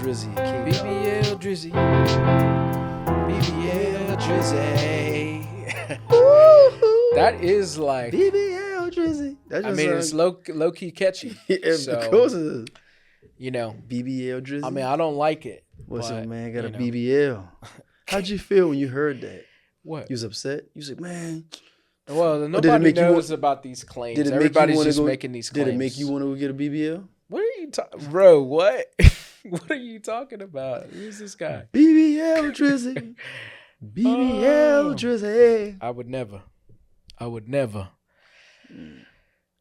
Drizzy. King BBL Drizzy. BBL Drizzy. That is like BBL Drizzy. I mean, it's low key catchy. Of course it is. You know, BBL Drizzy. I mean, I don't like it. What's but, up, man? Got a know. BBL. How'd you feel when you heard that? What? You was upset? You was like, man. Well, nobody knows about these claims. Everybody's just making these claims. Did it make you want to go get a BBL? What are you talking, bro? What? What are you talking about? Who's this guy? BBL Drizzy. BBL Drizzy. I would never.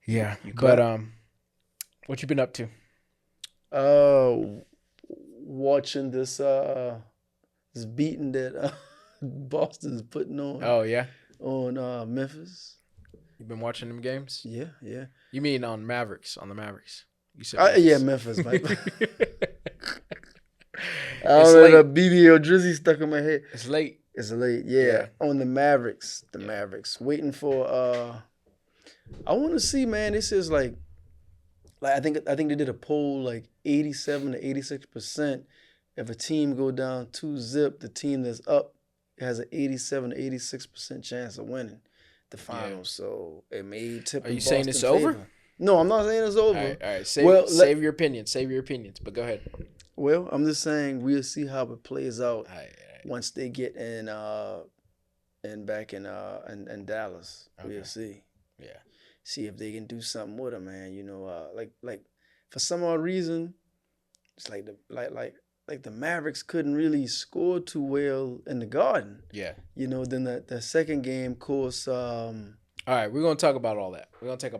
Yeah, but what you been up to? Watching this beating that Boston's putting on. Oh yeah, on Memphis. You been watching them games? Yeah. You mean on the Mavericks? You said Memphis. Yeah, Memphis. I don't know, the BBL Drizzy stuck in my head. It's late. Yeah. On the Mavericks. Mavericks. Waiting for I want to see, man. This is like I think they did a poll, like 87 to 86%. If a team go down 2-0, the team that's up has an 87 to 86% chance of winning the finals. Yeah. So it may tip. Are you saying it's over? No, I'm not saying it's over. All right. Save your opinions. Save your opinions. But go ahead. Well, I'm just saying we'll see how it plays out once they get in back in Dallas. Okay. We'll see. Yeah. See if they can do something with them, man. You know, like for some odd reason, it's like the Mavericks couldn't really score too well in the Garden. Yeah. You know, then the second game, of course. All right, we're gonna talk about all that. We'll talk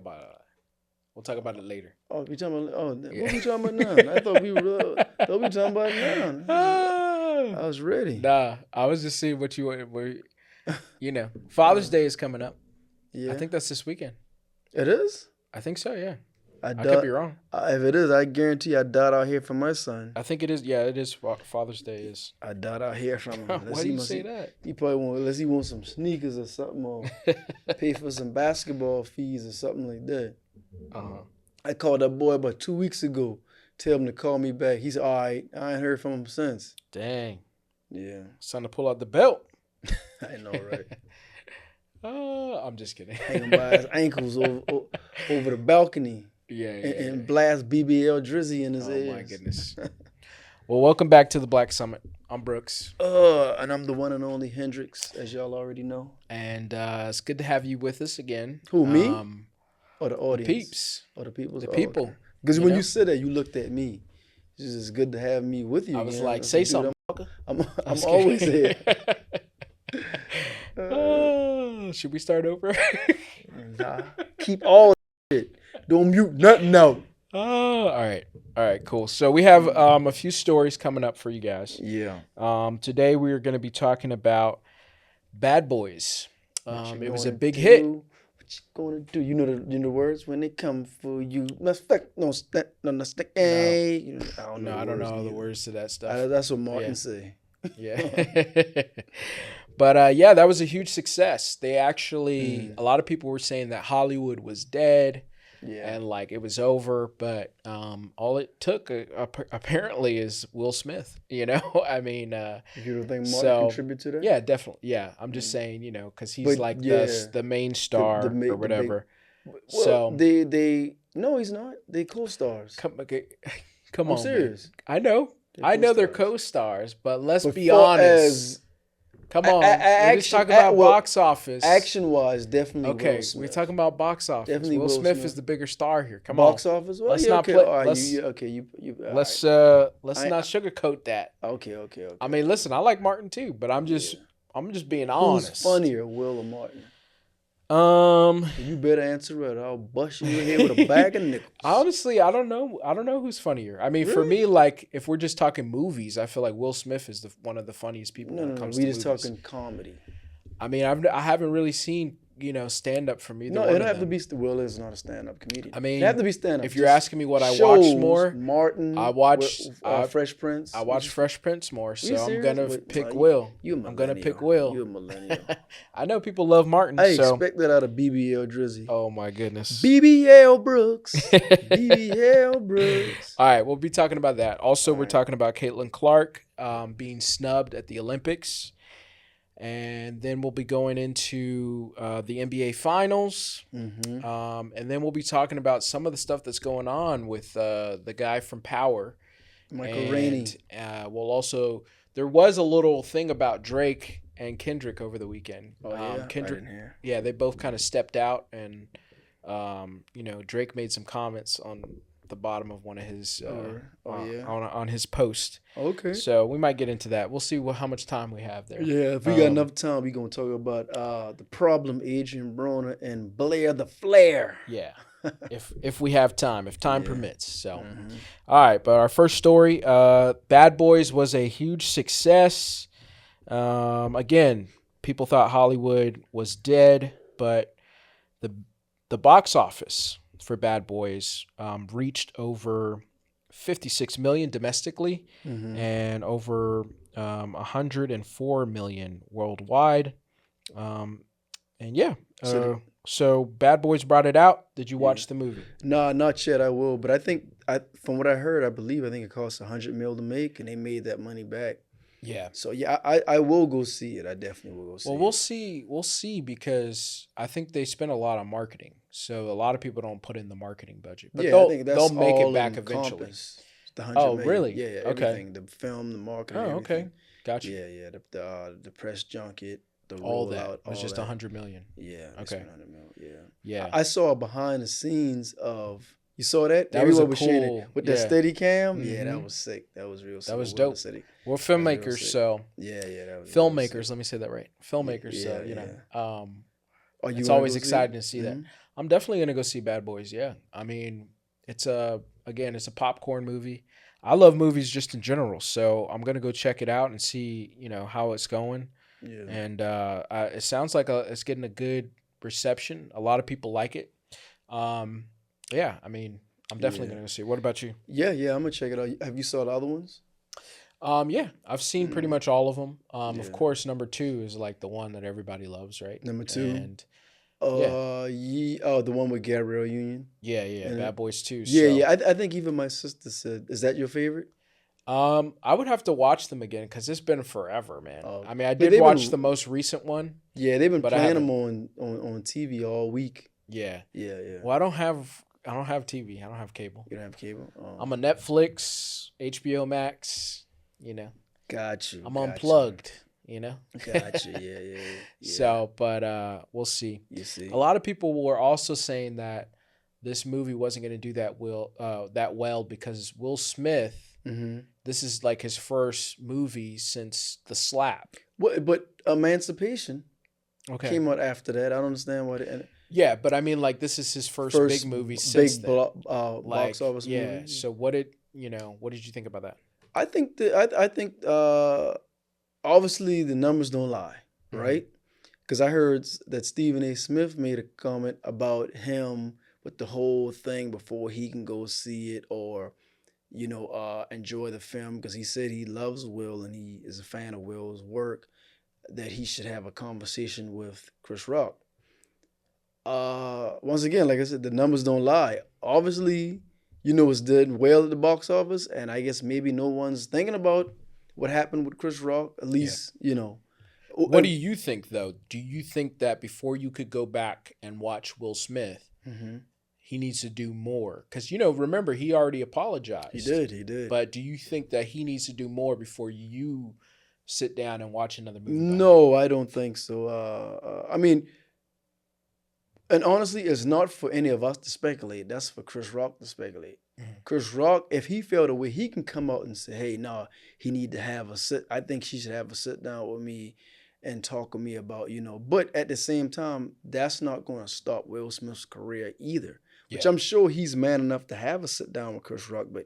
about it later. Oh, we talking about? What we talking about now? I thought we were talking about it now. I was ready. Nah, I was just seeing what you were. You know, Father's Day is coming up. Yeah, I think that's this weekend. It is? I think so, yeah. I could be wrong. If it is, I guarantee I died out here for my son. I think it is. Yeah, it is. Father's Day is. I died out here from him. Why do you say that? He probably unless he wants some sneakers or something, or pay for some basketball fees or something like that. Uh-huh. I called that boy about 2 weeks ago. Tell him to call me back. He said, all right. I ain't heard from him since. Dang. Yeah. It's time to pull out the belt. I know, right? I'm just kidding. Hang him by his ankles over the balcony. Yeah. And blast BBL Drizzy in his ears. Oh, my goodness. Well, welcome back to the Black Summit. I'm Brooks. And I'm the one and only Hendricks, as y'all already know. And it's good to have you with us again. Who, me? Or the audience? The peeps. Or the people? The people. Because when you said that, you looked at me. It's just good to have me with you. I was like, say something. I'm always here. Should we start over? Nah. Keep all shit. Don't mute nothing out. All right, cool. So we have a few stories coming up for you guys. Yeah. Today we are going to be talking about Bad Boys. It was a big hit. What you gonna do? You know the words when they come for you. No stick. I don't know the words to that stuff. That's what Martin say. Yeah. But yeah, that was a huge success. They actually, a lot of people were saying that Hollywood was dead. Yeah. And like it was over, but all it took apparently is Will Smith. You know, I mean, you don't think Martin contributed to that? Yeah, definitely. Yeah, I'm just saying, you know, because he's the main star or whatever. Well, they no, he's not. They co-stars. Come I'm on, serious. Man. I know they're co-stars, but let's be honest. Come on, we're just talking about box office. Action-wise, definitely. Okay, we're talking about box office. Definitely Will Smith is the bigger star here. Come box on, office. Well, let's not play. Let's not sugarcoat that. Okay. I mean, listen, I like Martin too, but I'm just being honest. Who's funnier, Will or Martin? You better answer it. I'll bust you in here with a bag of nickels. Honestly, I don't know. I don't know who's funnier. I mean, for me, like if we're just talking movies, I feel like Will Smith is one of the funniest people when it comes to movies. We just talking comedy. I mean, I haven't really seen stand up from either No, one it'll of have to them. be. Will is not a stand up comedian. I mean, it have to be stand up. If you're asking me what I watched more, Martin, I watched Fresh Prince. I watched Fresh Prince more, so I'm serious? gonna pick Will. I'm gonna pick Will. You're a millennial. I know people love Martin. I expect that out of BBL Drizzy. Oh my goodness. BBL Brooks. BBL Brooks. All right, we'll be talking about that. Also, we're talking about Caitlin Clark being snubbed at the Olympics. And then we'll be going into the NBA Finals. Mm-hmm. And then we'll be talking about some of the stuff that's going on with the guy from Power. Michael Rainey. We'll also... There was a little thing about Drake and Kendrick over the weekend. Oh, yeah? Kendrick, I didn't hear. Yeah, they both kind of stepped out. And, Drake made some comments on the bottom of one of his on his post. Okay. So we might get into that. We'll see how much time we have there. Yeah, if we got enough time, we're going to talk about the problem, Adrien Broner and Blair the Flair. Yeah. if we have time, if time permits. So, all right. But our first story, Bad Boys was a huge success. Again, people thought Hollywood was dead, but the box office for Bad Boys reached over 56 million domestically and over 104 million worldwide. So Bad Boys brought it out. Did you watch the movie? No, not yet. I will, but I think from what I heard, I think it cost $100 million to make, and they made that money back. Yeah. So yeah, I will go see it. I definitely will go see it. Well, we'll see because I think they spent a lot on marketing. So a lot of people don't put in the marketing budget. But I think that's they'll make all it back eventually. The $100 million. Really? Yeah, okay. Everything. The film, the marketing. Oh, okay. Everything. Gotcha. Yeah. The press junket, the all rollout. that. It was just $100 million. Yeah. Okay. $100 million. Yeah. Yeah. I saw behind the scenes of. You saw that? That was cool. Sharing with that steady cam. Mm-hmm. Yeah, that was sick. That was real sick. That was dope. We're filmmakers, so yeah. That was filmmakers. Let me say that right. Filmmakers. It's always exciting to see that. I'm definitely gonna go see Bad Boys. Yeah, I mean, it's a popcorn movie. I love movies just in general, so I'm gonna go check it out and see how it's going. Yeah, and it sounds like it's getting a good reception. A lot of people like it. Yeah, I mean, I'm definitely gonna go see it. What about you? Yeah, I'm gonna check it out. Have you saw the other ones? Yeah, I've seen pretty much all of them. Of course, number 2 is like the one that everybody loves, right? Number 2. And the one with Gabrielle Union. Yeah, Bad Boys 2. Yeah. I think even my sister said, "Is that your favorite?" I would have to watch them again because it's been forever, man. I mean, I did watch the most recent one. Yeah, they've been playing them on TV all week. Yeah. Yeah. Well, I don't have TV. I don't have cable. You don't have cable? Oh. I'm a Netflix, HBO Max, Got you. I'm unplugged, Got you. Yeah. So, but we'll see. You see. A lot of people were also saying that this movie wasn't going to do that well because Will Smith, this is like his first movie since The Slap. But Emancipation came out after that. I don't understand why. Yeah, but I mean, like, this is his first big movie since then. Box office movie. Yeah. So what did you think about that? I think obviously the numbers don't lie, right? Because I heard that Stephen A. Smith made a comment about him with the whole thing before he can go see it or, enjoy the film, because he said he loves Will and he is a fan of Will's work, that he should have a conversation with Chris Rock. Once again, like I said, the numbers don't lie. Obviously, it's did well at the box office, and I guess maybe no one's thinking about what happened with Chris Rock, at least, What do you think, though? Do you think that before you could go back and watch Will Smith, he needs to do more? Because, remember, he already apologized. He did. But do you think that he needs to do more before you sit down and watch another movie? No, I don't think so. I mean... And honestly, it's not for any of us to speculate. That's for Chris Rock to speculate. Chris Rock, if he felt away, he can come out and say, hey, no, he need to have a sit. I think she should have a sit down with me and talk with me about, But at the same time, that's not going to stop Will Smith's career either. Which I'm sure he's man enough to have a sit down with Chris Rock. But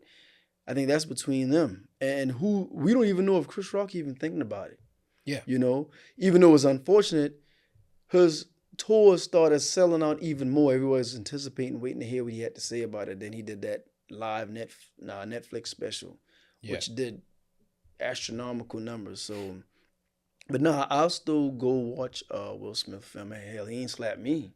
I think that's between them. And we don't even know if Chris Rock even thinking about it. Yeah. Even though it's unfortunate, his tour started selling out even more, everybody was anticipating, waiting to hear what he had to say about it. Then he did that live Netflix special, which did astronomical numbers. So, but no, I'll still go watch Will Smith film. Hell, he ain't slapped me.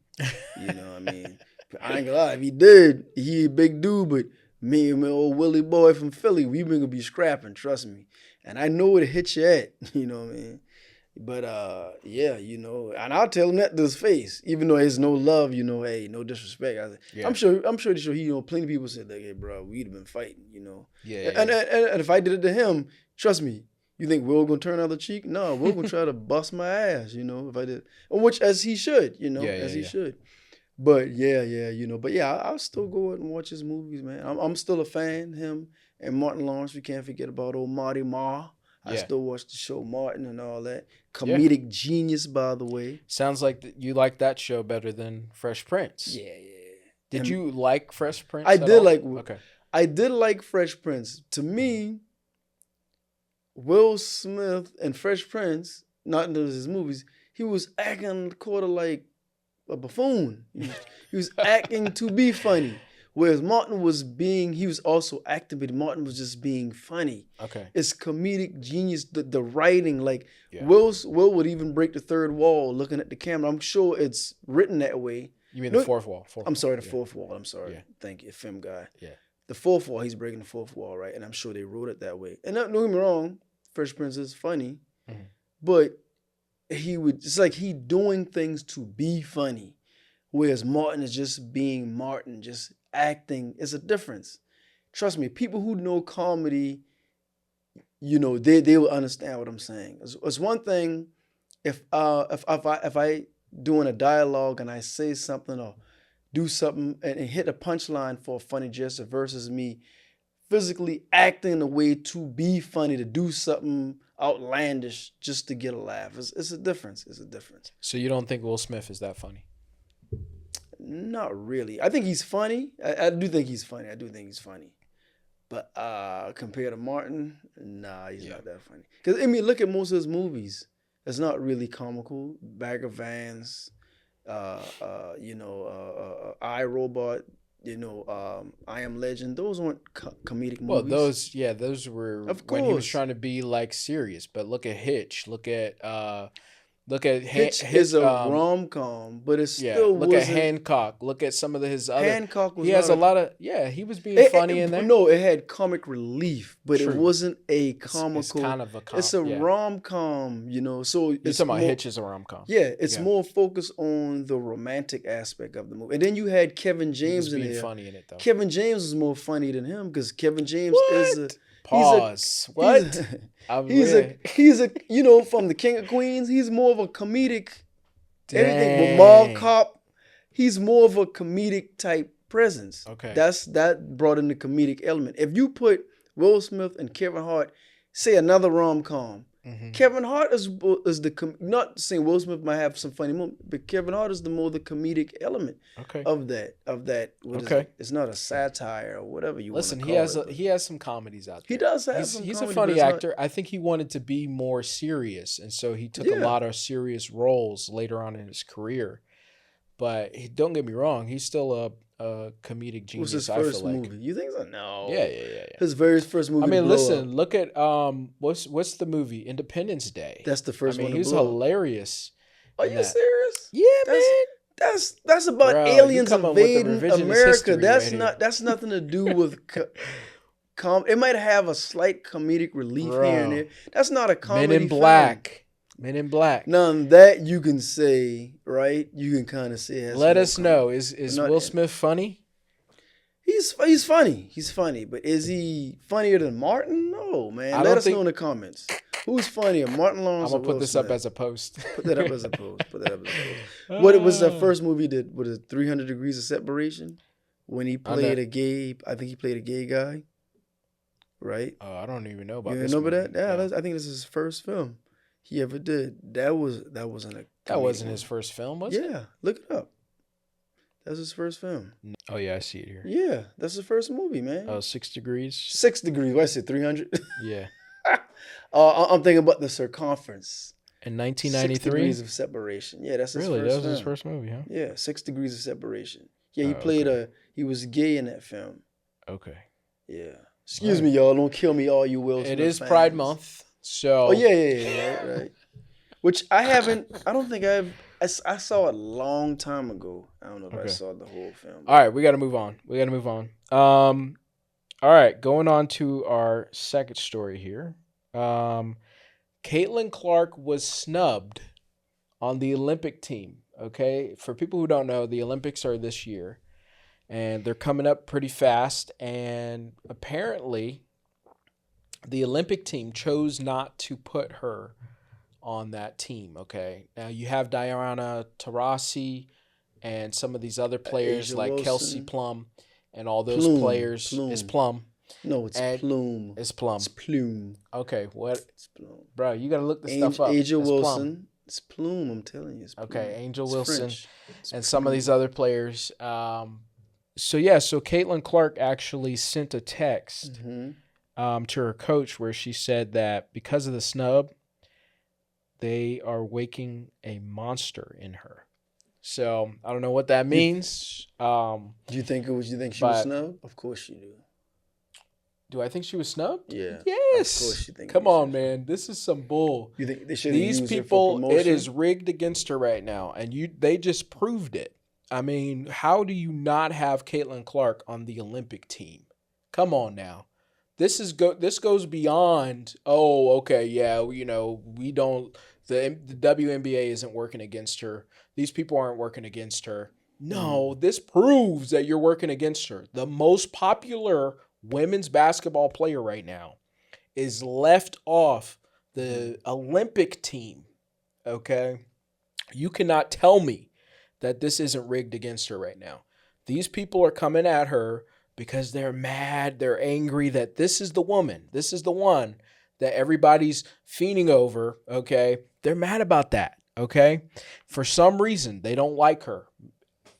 You know what I mean? I ain't gonna lie, if he did, he a big dude, but me and my old Willie boy from Philly, we been gonna be scrapping, trust me. And I know where to hit you at, you know what I mean? But yeah, you know, and I'll tell him that to his face, even though there's no love, you know, hey, no disrespect. I'm sure he, you know, plenty of people said like, hey, bro, we'd have been fighting, you know. And if I did it to him, trust me, you think Will gonna turn other cheek? No, Will gonna try to bust my ass, you know, if I did, which as he should, you know, he should. But yeah, you know, but yeah, I'll still go and watch his movies, man. I'm still a fan, him and Martin Lawrence. We can't forget about old Marty Ma. I still watch the show Martin and all that. Comedic genius, by the way. Sounds like you like that show better than Fresh Prince. Yeah. Did you like Fresh Prince? I did like Fresh Prince. To me, Will Smith and Fresh Prince, not in his movies, he was acting quarter like a buffoon. He was acting to be funny. Whereas Martin he was also acting, but Martin was just being funny. Okay. It's comedic genius, the writing, like Will would even break the third wall looking at the camera. I'm sure it's written that way. You mean the fourth wall? I'm sorry, the fourth wall. I'm sorry. Yeah. Thank you, film guy. Yeah. The fourth wall, he's breaking the fourth wall, right? And I'm sure they wrote it that way. And don't get me wrong, Fresh Prince is funny, but it's like he doing things to be funny. Whereas Martin is just being Martin, just acting. It's a difference. Trust me, people who know comedy, you know, they will understand what I'm saying. It's one thing if I doing a dialogue and I say something or do something and hit a punchline for a funny gesture versus me physically acting in a way to be funny, to do something outlandish just to get a laugh. It's a difference. It's a difference. So you don't think Will Smith is that funny? Not really. I think he's funny. I do think he's funny. But compared to Martin, nah, he's not that funny. Because, I mean, look at most of his movies. It's not really comical. Bag of Vans, I, Robot, I Am Legend. Those weren't comedic movies. Well, those were when he was trying to be, like, serious. But look at Hitch. Look at Hitch is a rom-com, but it's still look at Hancock. Look at some of his other. Hancock was. He has a lot of. Yeah, he was being funny in there. No, it had comic relief, but it wasn't a comical. It's kind of It's a rom-com, So you're talking about Hitch is a rom-com. Yeah, it's more focused on the romantic aspect of the movie, and then you had Kevin James in there. Funny in it though. Kevin James is more funny than him because Kevin James is a. Pause. He's a from the King of Queens. He's more of a comedic. Everything with Mall Cop. He's more of a comedic type presence. Okay, that brought in the comedic element. If you put Will Smith and Kevin Hart, say another rom-com. Kevin Hart is not saying Will Smith might have some funny moments, but Kevin Hart is the comedic element of that. It's not a satire or whatever you want to call it. Listen, he has some comedies out there. He does have some. He's a funny actor. I think he wanted to be more serious, and so he took a lot of serious roles later on in his career. But don't get me wrong, he's still a comedic genius. What's his first movie? You think so? No. Yeah. His very first movie. I mean, listen. Look at what's the movie? Independence Day. That's the first one. He was hilarious. Are you serious? Yeah, man. That's about aliens invading America. That's nothing to do with. It might have a slight comedic relief here and there. That's not a comedy. Men in Black. Men in Black. None that you can say, right? You can kind of say. Let us know. Is Will Smith funny? He's funny. He's funny, but is he funnier than Martin? No, man. Let us know in the comments. Who's funnier, Martin Lawrence? I'm gonna put this up as a post. Put that up as a post. What was that first movie? What is it? 300 Degrees of Separation? When he played a gay, I think he played a gay guy. Right? Oh, I don't even know about. You remember that? Yeah, I think this is his first film he ever did. That wasn't his first film, was it? Yeah, look it up. That's his first film. Oh yeah, I see it here. Yeah, that's his first movie, man. Oh, 6 Degrees. 6 Degrees. What I said, 300. Yeah. I'm thinking about The Circumference. In 6 1993? Degrees of Separation. Yeah, that's his Really? That first was his film. first movie, huh? Yeah, 6 Degrees of Separation. Yeah, he Oh, played okay. he was gay in that film. Okay. Yeah. All Excuse right. me, y'all. Don't kill me, all you Will It Smith is Pride fans. Month, Oh, so yeah. Right. Which I don't think I saw it a long time ago. I don't know if I okay. saw the whole film. All right, we got to move on. All right, going on to our second story here. Caitlin Clark was snubbed on the Olympic team. Okay, for people who don't know, the Olympics are this year, and they're coming up pretty fast. And apparently, the Olympic team chose not to put her on that team. Okay, now you have Diana Taurasi and some of these other players Asia like Kelsey Wilson. Plum and all those players. It's Plum. No, it's And Plume. it's Plum. It's Plume. Okay, what? It's Plume. Bro, you got to look this stuff up. Asia It's Wilson. Plum. It's Plume. I'm telling you, it's Plume. Okay, Angel It's Wilson French. It's and some of Plume. these other players. So Caitlin Clark actually sent a text to her coach where she said that because of the snub, they are waking a monster in her. So I don't know what that means. Do you think she was snubbed? Of course you do. Do I think she was snubbed? Yeah. Yes. Of course you think. Come on, man. This is some bull. You think they should These use her for people, promotion? it is rigged against her right now, and they just proved it. I mean, how do you not have Caitlin Clark on the Olympic team? Come on now. This goes beyond, oh, okay, yeah, we don't, the WNBA isn't working against her. These people aren't working against her. No, this proves that you're working against her. The most popular women's basketball player right now is left off the Olympic team, okay? You cannot tell me that this isn't rigged against her right now. These people are coming at her because they're mad, they're angry that this is the woman, this is the one that everybody's fiending over, okay? They're mad about that, okay? For some reason, they don't like her.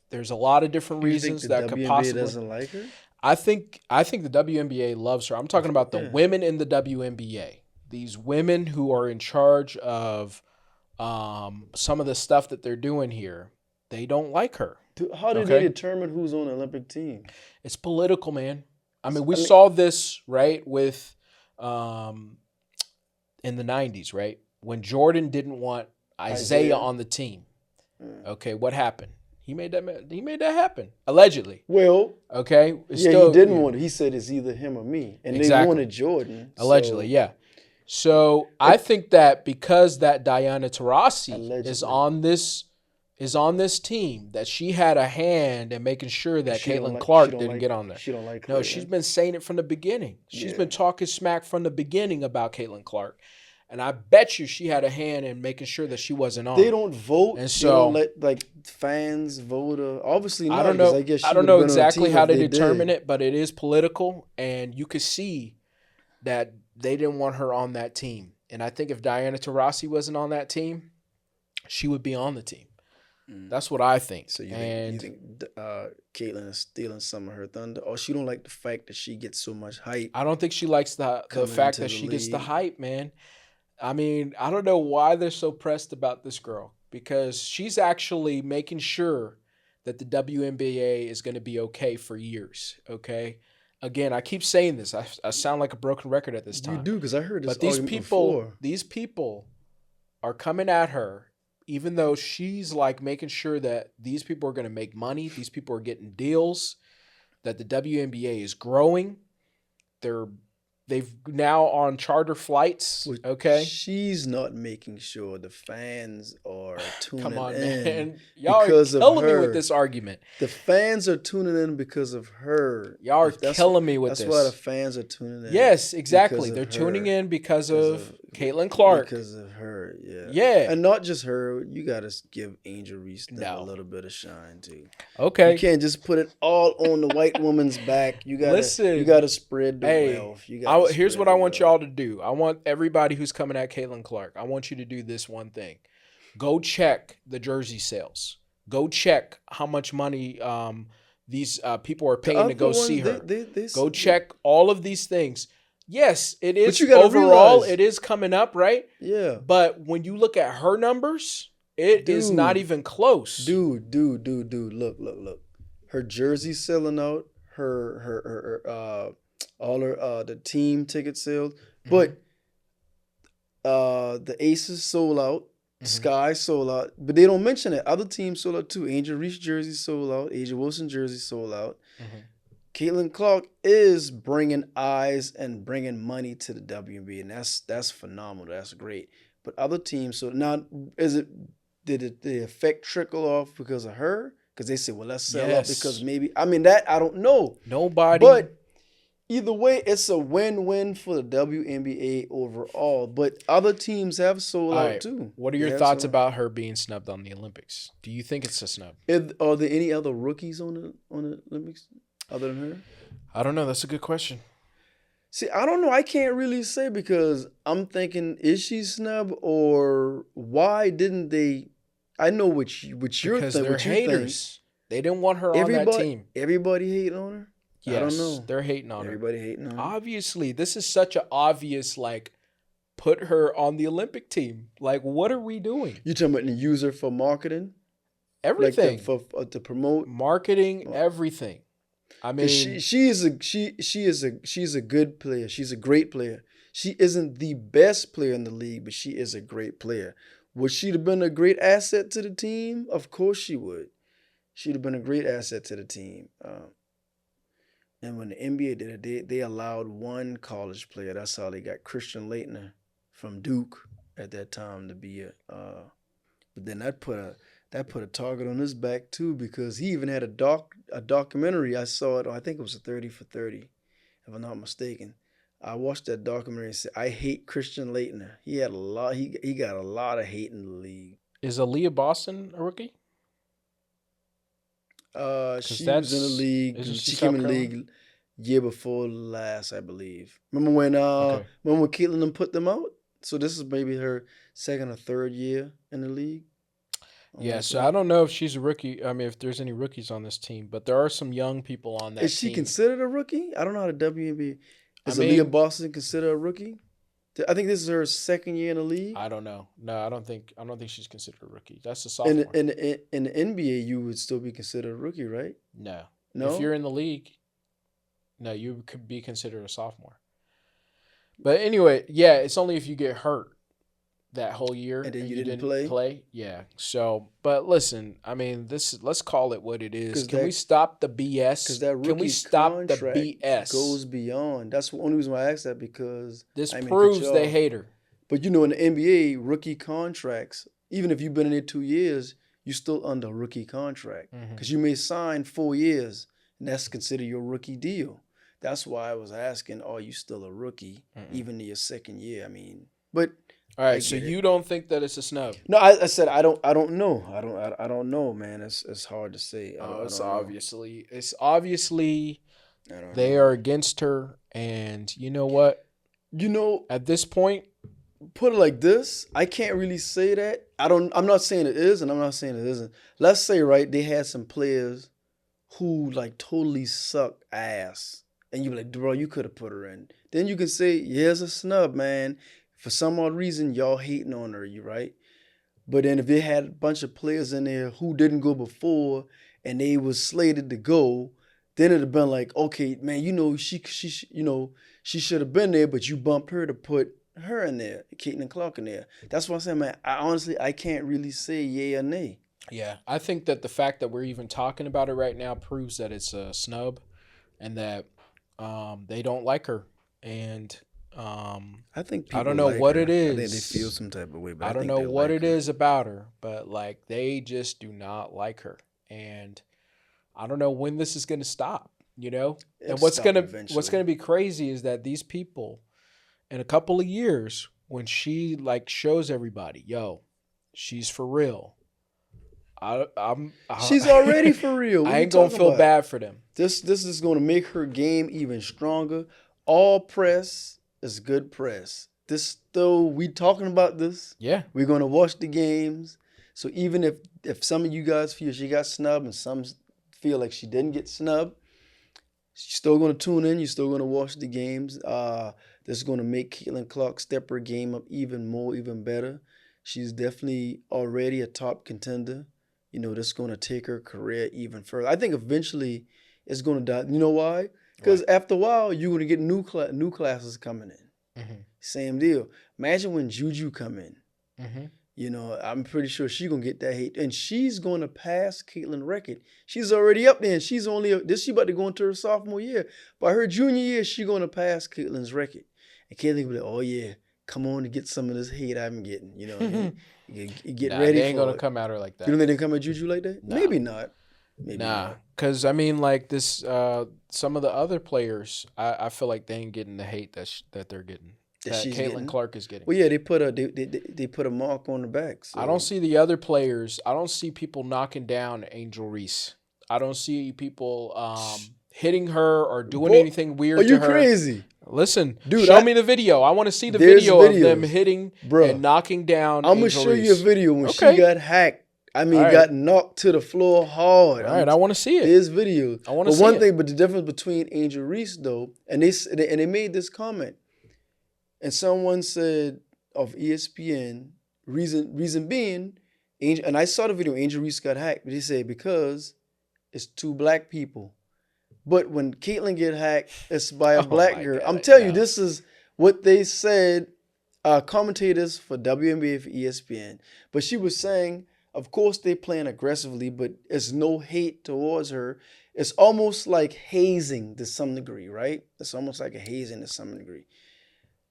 There's a lot of different reasons that could possibly. Doesn't like her? I think the WNBA loves her. I'm talking about the women in the WNBA. These women who are in charge of some of the stuff that they're doing here. They don't like her. How do they determine who's on the Olympic team? It's political, man. I mean, we saw this, right, with in the 90s, right? When Jordan didn't want Isaiah on the team. Okay, what happened? He made that happen, allegedly. Well, okay. He didn't want it. He said it's either him or me. And they wanted Jordan. Allegedly, yeah. So I think that because that Diana Taurasi is on this team, that she had a hand in making sure that Caitlin Clark didn't get on there. She don't like her. No, she's been saying it from the beginning. She's been talking smack from the beginning about Caitlin Clark. And I bet you she had a hand in making sure that she wasn't on. They don't vote. And so they don't let fans vote. Obviously not. I don't know. I don't know exactly how they determine it, but it is political, and you could see that they didn't want her on that team. And I think if Diana Taurasi wasn't on that team, she would be on the team. That's what I think. So you think Caitlin is stealing some of her thunder, or she don't like the fact that she gets so much hype? I don't think she likes the fact that she gets the hype, man. I mean, I don't know why they're so pressed about this girl, because she's actually making sure that the WNBA is going to be okay for years, okay? Again, I keep saying this. I sound like a broken record at this time. You do, because I heard this But these before. These people are coming at her, even though she's like making sure that these people are going to make money, these people are getting deals, that the WNBA is growing. They've now on charter flights, okay? She's not making sure the fans are tuning in. Come on, man. Y'all are killing me with this argument. The fans are tuning in because of her. Y'all are killing me with this. That's why the fans are tuning in. Yes, exactly. They're tuning in because of Caitlin Clark. Because of her, yeah. Yeah. And not just her. You got to give Angel Reese a little bit of shine, too. Okay. You can't just put it all on the white woman's back. You got to spread the wealth. Here's what I want y'all to do. I want everybody who's coming at Caitlin Clark, I want you to do this one thing. Go check the jersey sales. Go check how much money these people are paying to go see her. Go check all of these things. Yes, it But is. you gotta Overall, realize, it is coming up, right? yeah, But when you look at her numbers, it is not dude, even close. dude. Look. Her jersey selling out. All her the team ticket sales. Hmm. But the Aces sold out. Hmm. Sky sold out. But they don't mention it. Other teams sold out too. Angel Reese jersey sold out. Asia Wilson jersey sold out. Hmm. Caitlin Clark is bringing eyes and bringing money to the WNBA, and that's phenomenal. That's great. But other teams, so now is it did the effect trickle off because of her? Because they said, well, let's sell out because Yes. maybe that I don't know. Nobody. But either way, it's a win-win for the WNBA overall. But other teams have sold All out right. too. What are They your have thoughts sold. about her being snubbed on the Olympics? Do you think it's a snub? Are there any other rookies on the Olympics other than her? I don't know. That's a good question. See, I don't know. I can't really say because I'm thinking, is she snub or why didn't they? I know Because they're what you think. haters. They didn't want her on that Everybody, team. everybody hating on her. I don't Yes, know. they're hating on her. Everybody hating on her. Obviously, this is such an obvious, like, put her on the Olympic team. Like, what are we doing? You talking about the user for marketing, like Everything. to promote? Marketing, everything. I mean, Because she's a good player. She's a great player. She isn't the best player in the league, but she is a great player. Would she have been a great asset to the team? Of course she would. She'd have been a great asset to the team. And when the NBA did it, they allowed one college player. That's how they got Christian Laettner from Duke at that time to be a. But then that put a target on his back too because he even had a documentary. I saw it. I think it was a 30 for 30, if I'm not mistaken. I watched that documentary and said, I hate Christian Laettner. He had a lot. He got a lot of hate in the league. is Aaliyah Boston a rookie? She was in the league. Isn't she She South came in the Carolina? league year before last, I believe. Remember Okay. when Caitlin them put them out? So this is maybe her second or third year in the league. Yeah, so I don't know if she's a rookie. I mean, if there's any rookies on this team, but there are some young people on that Is she team. considered a rookie? I don't know how the WNBA is. I mean- Aaliyah Boston considered a rookie? I think this is her second year in the league. I don't know. No, I don't think she's considered a rookie. That's a In sophomore. in the NBA, you would still be considered a rookie, right? No. No. If you're in the league, no, you could be considered a sophomore. But anyway, yeah, it's only if you get hurt that whole year And then you didn't didn't play? Yeah. So, but listen, I mean, let's call it what it is. 'Cause Can we stop the BS? Because that rookie Can we stop the contract BS? goes beyond. That's the only reason why I asked that because This I mean, proves y'all- they hate her. But in the NBA, rookie contracts, even if you've been in there 2 years, you're still under a rookie contract because you may sign 4 years, and that's considered your rookie deal. That's why I was asking, are you still a rookie even in your second year? I mean, but All right, so you don't think that it's a snub? no, I said I don't know. I don't know, man. It's hard to say. I don't know. Obviously I don't they know. are against her, and you know what? At this point, Put it like this, I can't really say that. I'm not saying it is, and I'm not saying it isn't. Let's say, right, they had some players who like totally suck ass. And you be like, bro, you could have put her in. Then you can say, yeah, it's a snub, man. For some odd reason, y'all hating on her, you right? But then if they had a bunch of players in there who didn't go before and they was slated to go, then it'd have been like, okay, man, she should have been there, but you bumped her to put her in there, Caitlin Clark in there. That's what I'm saying, man. I can't really say yay or nay. yeah, I think that the fact that we're even talking about it right now proves that it's a snub, and that they don't like her. And I think I don't people know like what her. it I is. think they feel some type of way, but I don't think know they what like it her. is about her, but like they just do not like her, and I don't know when this is going to stop. It'll And what's stop gonna eventually. be crazy is that these people, in a couple of years, when she like shows everybody, yo, she's for real. She's already for real. What I you ain't gonna talking feel about? bad for them. This is going to make her game even stronger. All press is good press. This though we talking about this. Yeah. We're going to watch the games. So even if some of you guys feel she got snubbed and some feel like she didn't get snubbed, you're still going to tune in. You're still going to watch the games. that's going to make Caitlin Clark step her game up even more, even better. She's definitely already a top contender. That's going to take her career even further. I think eventually it's going to die. You know why? Because after a while, you're going to get new classes coming in. Mm-hmm. Same deal. Imagine when Juju come in. Mm-hmm. I'm pretty sure she's going to get that hate. And she's going to pass Caitlin record. She's already up there. And she's she about to go into her sophomore year. By her junior year, she's going to pass Caitlin's record. And Caitlin will be like, oh, yeah, come on to get some of this hate I'm getting. Get ready they ain't for going to it. come at her like that. You don't think they come at Juju like that? Nah. Maybe not. Maybe because, like this, some of the other players, I feel like they ain't getting the hate that they're getting. That Caitlin Clark is getting. Well, yeah, they put a mark on the back. So. I don't see the other players. I don't see people knocking down Angel Reese. I don't see people hitting her or doing anything weird to her. Are you crazy? Listen, dude, show me the video. I want to see the video of them hitting and knocking down I'm going to show you a video when she got hacked. Got knocked to the floor hard. All right, I want to see it. There's video. I want to see it. But the difference between Angel Reese, though, and they made this comment. And someone said of ESPN, reason being, and I saw the video, Angel Reese got hacked, but he said because it's 2 black people. But when Caitlin get hacked, it's by a black girl. I'm telling you, this is what they said, commentators for WNBA for ESPN. But she was saying, of course they playing aggressively, but it's no hate towards her. It's almost like hazing to some degree, right? It's almost like a hazing to some degree.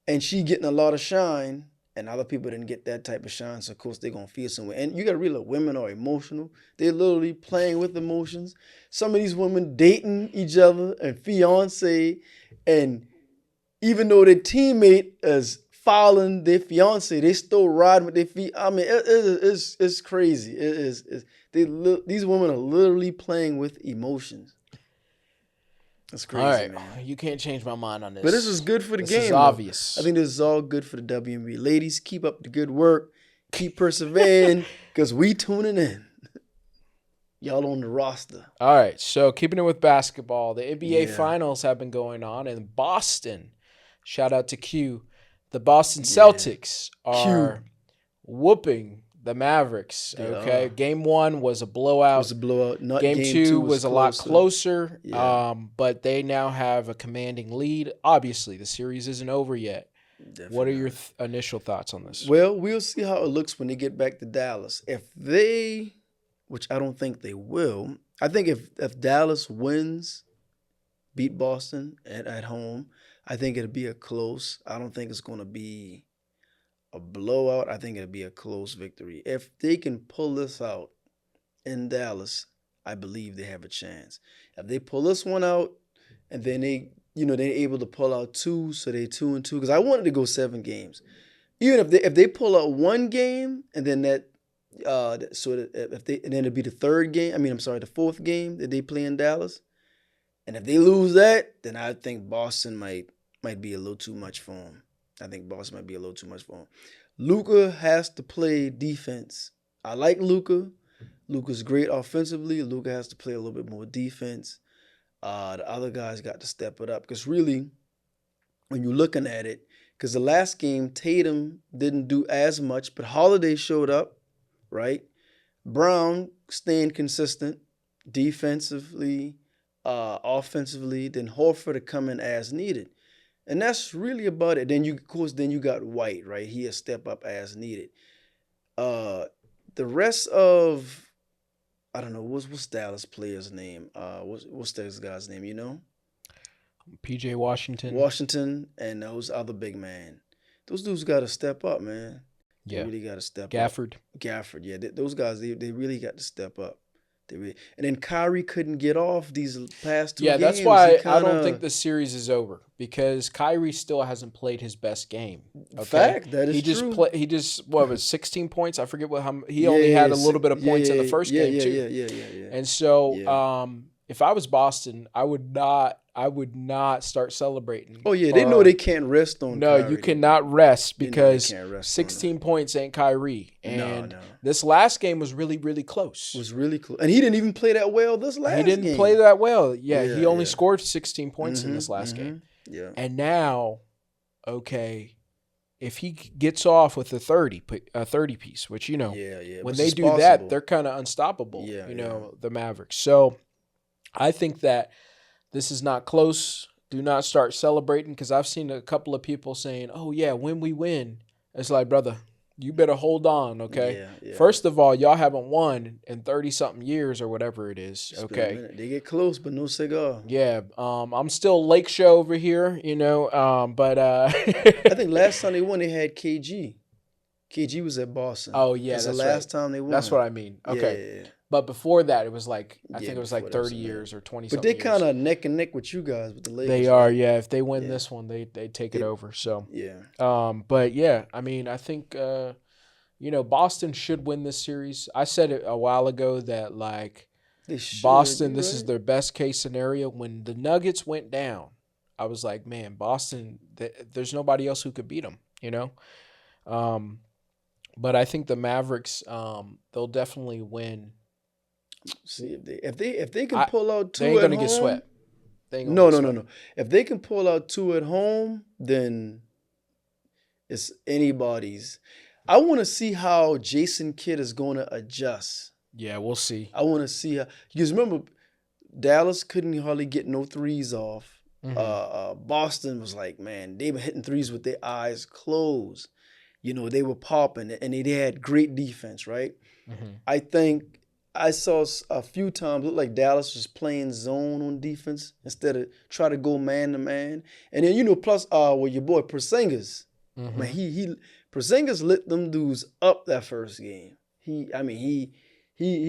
And she getting a lot of shine, and other people didn't get that type of shine, so of course they're going to feel some way. And you got to realize women are emotional. They're literally playing with emotions. Some of these women dating each other and fiance, and even though their teammate is fouling their fiance, they still riding with their feet. It's crazy. It is. These women are literally playing with emotions. That's crazy, all right, man. You can't change my mind on this. But this is good for the game. This is obvious. I think this is all good for the WNBA. Ladies, keep up the good work. Keep persevering because we tuning in. Y'all on the roster. All right, so keeping it with basketball, the NBA Finals have been going on in Boston. Shout out to Q. The Boston Celtics are whooping the Mavericks. Okay, Game 1 was a blowout. It was a blowout. Game 2 was a lot closer. But they now have a commanding lead. Obviously, the series isn't over yet. Definitely. What are your initial thoughts on this? Well, we'll see how it looks when they get back to Dallas. If they, which I don't think they will, I think if Dallas wins, beat Boston at home, I think it'll be a close. I don't think it's going to be a blowout. I think it'll be a close victory. If they can pull this out in Dallas, I believe they have a chance. If they pull this one out and then they're able to pull out 2, so they're 2-2. Because I wanted to go 7 games. Even if they pull out 1 game and then then it'll be the 4th game that they play in Dallas. And if they lose that, then I think Boston might be a little too much for them. Luka has to play defense. I like Luka. Luka's great offensively. Luka has to play a little bit more defense. The other guys got to step it up. Because really, when you're looking at it, because the last game, Tatum didn't do as much, but Holiday showed up, right? Brown staying consistent defensively, offensively. Then Horford to come in as needed. And that's really about it. Then you got White, right? He'll step up as needed. The rest of, I don't know, what's Dallas player's name? What's this guy's name, you know? PJ Washington. Washington and those other big man. Those dudes got to step up, man. They really got to step Gafford. up. Gafford, yeah. Those guys, they really got to step up. And then Kyrie couldn't get off these past 2 games. Yeah, that's why I don't think the series is over because Kyrie still hasn't played his best game. Okay? Fact, that is true. He just what was 16 points? I forget he only had a little bit of points in the first game too. Yeah. And so, if I was Boston, I would not start celebrating. Oh yeah, they know they can't rest on. No, Kyrie. you cannot rest because 16 points ain't Kyrie. And this last game was really, really close. It was really close, and he didn't even play that well this last game. He didn't play that well. Yeah, he only scored 16 points in this last game. Yeah, and now okay, if he gets off with a 30 piece, which, when they do that, they're kind of unstoppable, the Mavericks. So I think that this is not close. Do not start celebrating, because I've seen a couple of people saying, oh, yeah, when we win. It's like, brother, you better hold on, okay? Yeah. First of all, y'all haven't won in 30-something years or whatever it is, okay? They get close, but no cigar. Yeah, I'm still Lake Show over here, but I think last time they won, they had KG. KG was at Boston. Oh, yeah, that's the last time they won. That's what I mean. Okay. Yeah. But before that, it was like, I think it was like 30 years or 20 something. But they kind of neck and neck with you guys, with the Lakers. They are, yeah. If they win this one, they take it over. So yeah. But yeah, I mean, I think Boston should win this series. I said it a while ago that like Boston, this is their best case scenario. When the Nuggets went down, I was like, man, Boston, there's nobody else who could beat them. But I think the Mavericks, they'll definitely win. See if they can pull out two, they ain't at gonna home, get swept. No. If they can pull out two at home, then it's anybody's. I want to see how Jason Kidd is going to adjust. Yeah, we'll see. I want to see how, because remember, Dallas couldn't hardly get no threes off. Mm-hmm. Boston was like, man, they were hitting threes with their eyes closed. They were popping, and they had great defense, right? Mm-hmm. I think I saw a few times, looked like Dallas was playing zone on defense instead of try to go man to man. And then, plus your boy Porzingis, man, Porzingis lit them dudes up that first game. He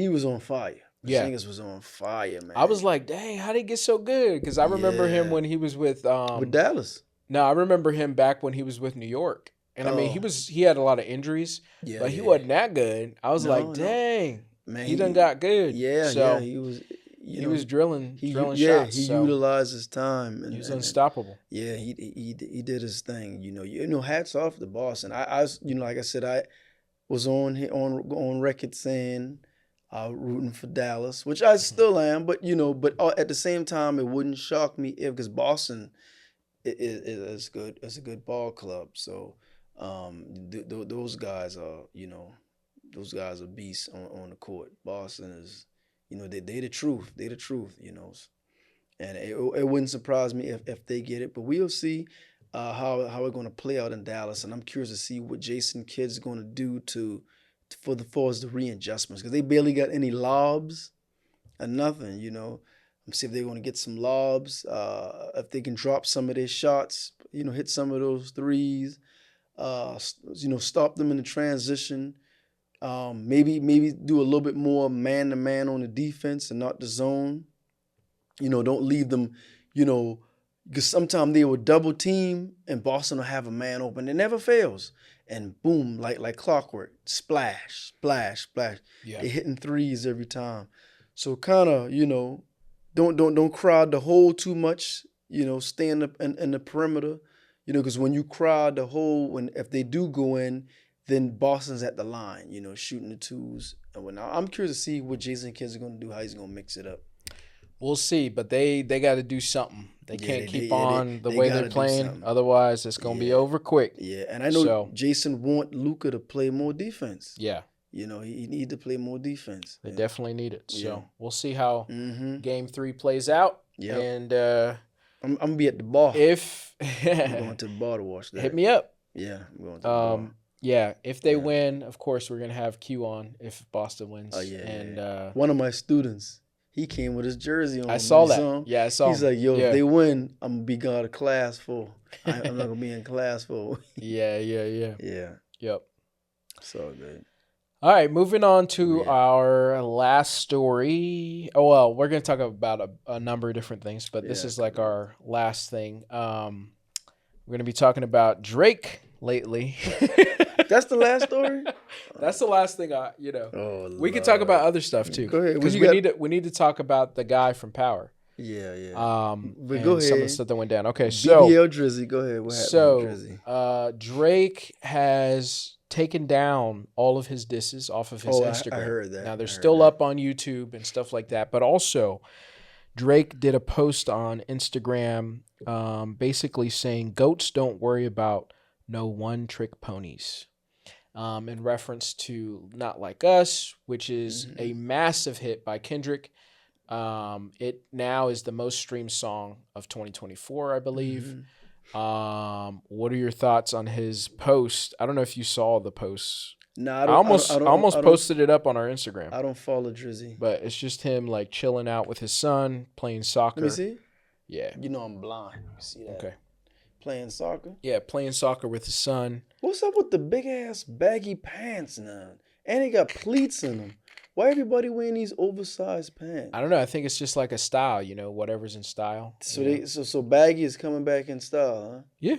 was on fire. Porzingis was on fire, man. I was like, dang, how'd he get so good? Because I remember him when he was with Dallas. No, I remember him back when he was with New York. And I mean, he had a lot of injuries, but he wasn't that good. I was like, dang. Man, he done got good. Yeah, so he was. He was drilling shots. Yeah, he utilized his time. And, he was unstoppable. Yeah, he did his thing. Hats off to Boston. I like I said, I was on record saying rooting for Dallas, which I still am. But at the same time, it wouldn't shock me because Boston is good. It's a good ball club. So those guys are Those guys are beasts on the court. Boston is, they the truth. They the truth, And it wouldn't surprise me if they get it. But we'll see how it's going to play out in Dallas. And I'm curious to see what Jason Kidd's going to do for the readjustments. Because they barely got any lobs or nothing, I'm see if they're going to get some lobs. If they can drop some of their shots, hit some of those threes. Stop them in the transition. Maybe do a little bit more man-to-man on the defense and not the zone. Don't leave them, because sometimes they will double team and Boston will have a man open. It never fails. And boom, like clockwork, splash, splash, splash. Yeah. They're hitting threes every time. So kind of, don't crowd the hole too much. Stay in the perimeter. Because when you crowd the hole, if they do go in, then Boston's at the line, shooting the twos. And whatnot. I'm curious to see what Jason Kidd's going to do, how he's going to mix it up. We'll see, but they got to do something. They can't keep on the way they're playing. Otherwise, it's going to be over quick. Yeah, and I know Jason want Luka to play more defense. Yeah. He need to play more defense. They definitely need it. So we'll see how Game 3 plays out. Yeah. And I'm going to be at the bar. I'm going to the bar to watch that. Hit me up. Yeah, I'm going to the bar. Yeah, if they win, of course, we're going to have Q on if Boston wins. Oh, yeah. And one of my students, he came with his jersey on. I saw that. Yeah, I saw He's like, yo, if they win, I'm going to be going to class full. I'm not going to be in class full. Yeah. Yep. So good. All right, moving on to our last story. Oh, well, we're going to talk about a number of different things, but this is like our last thing. We're going to be talking about Drake lately. That's the last story? That's the last thing Oh, we can talk about other stuff too. Go ahead. Because we need to talk about the guy from Power. Yeah. But go ahead. Some of the stuff that went down. Okay, so BBL Drizzy, go ahead. What happened with Drizzy? Drake has taken down all of his disses off of his Instagram. I heard that. Now they're still up on YouTube and stuff like that, but also Drake did a post on Instagram basically saying goats don't worry about no one-trick ponies. In reference to Not Like Us, which is a massive hit by Kendrick. It now is the most streamed song of 2024, I believe. What are your thoughts on his post? I don't know if you saw the post. No, I almost posted it up on our Instagram. I don't follow Drizzy. But it's just him like chilling out with his son, playing soccer. Let me see. Yeah. You know I'm blind. See that? Okay. Playing soccer? Yeah, playing soccer with his son. What's up with the big ass baggy pants now? And they got pleats in them. Why everybody wearing these oversized pants? I don't know. I think it's just like a style, whatever's in style. So baggy is coming back in style, huh? Yeah.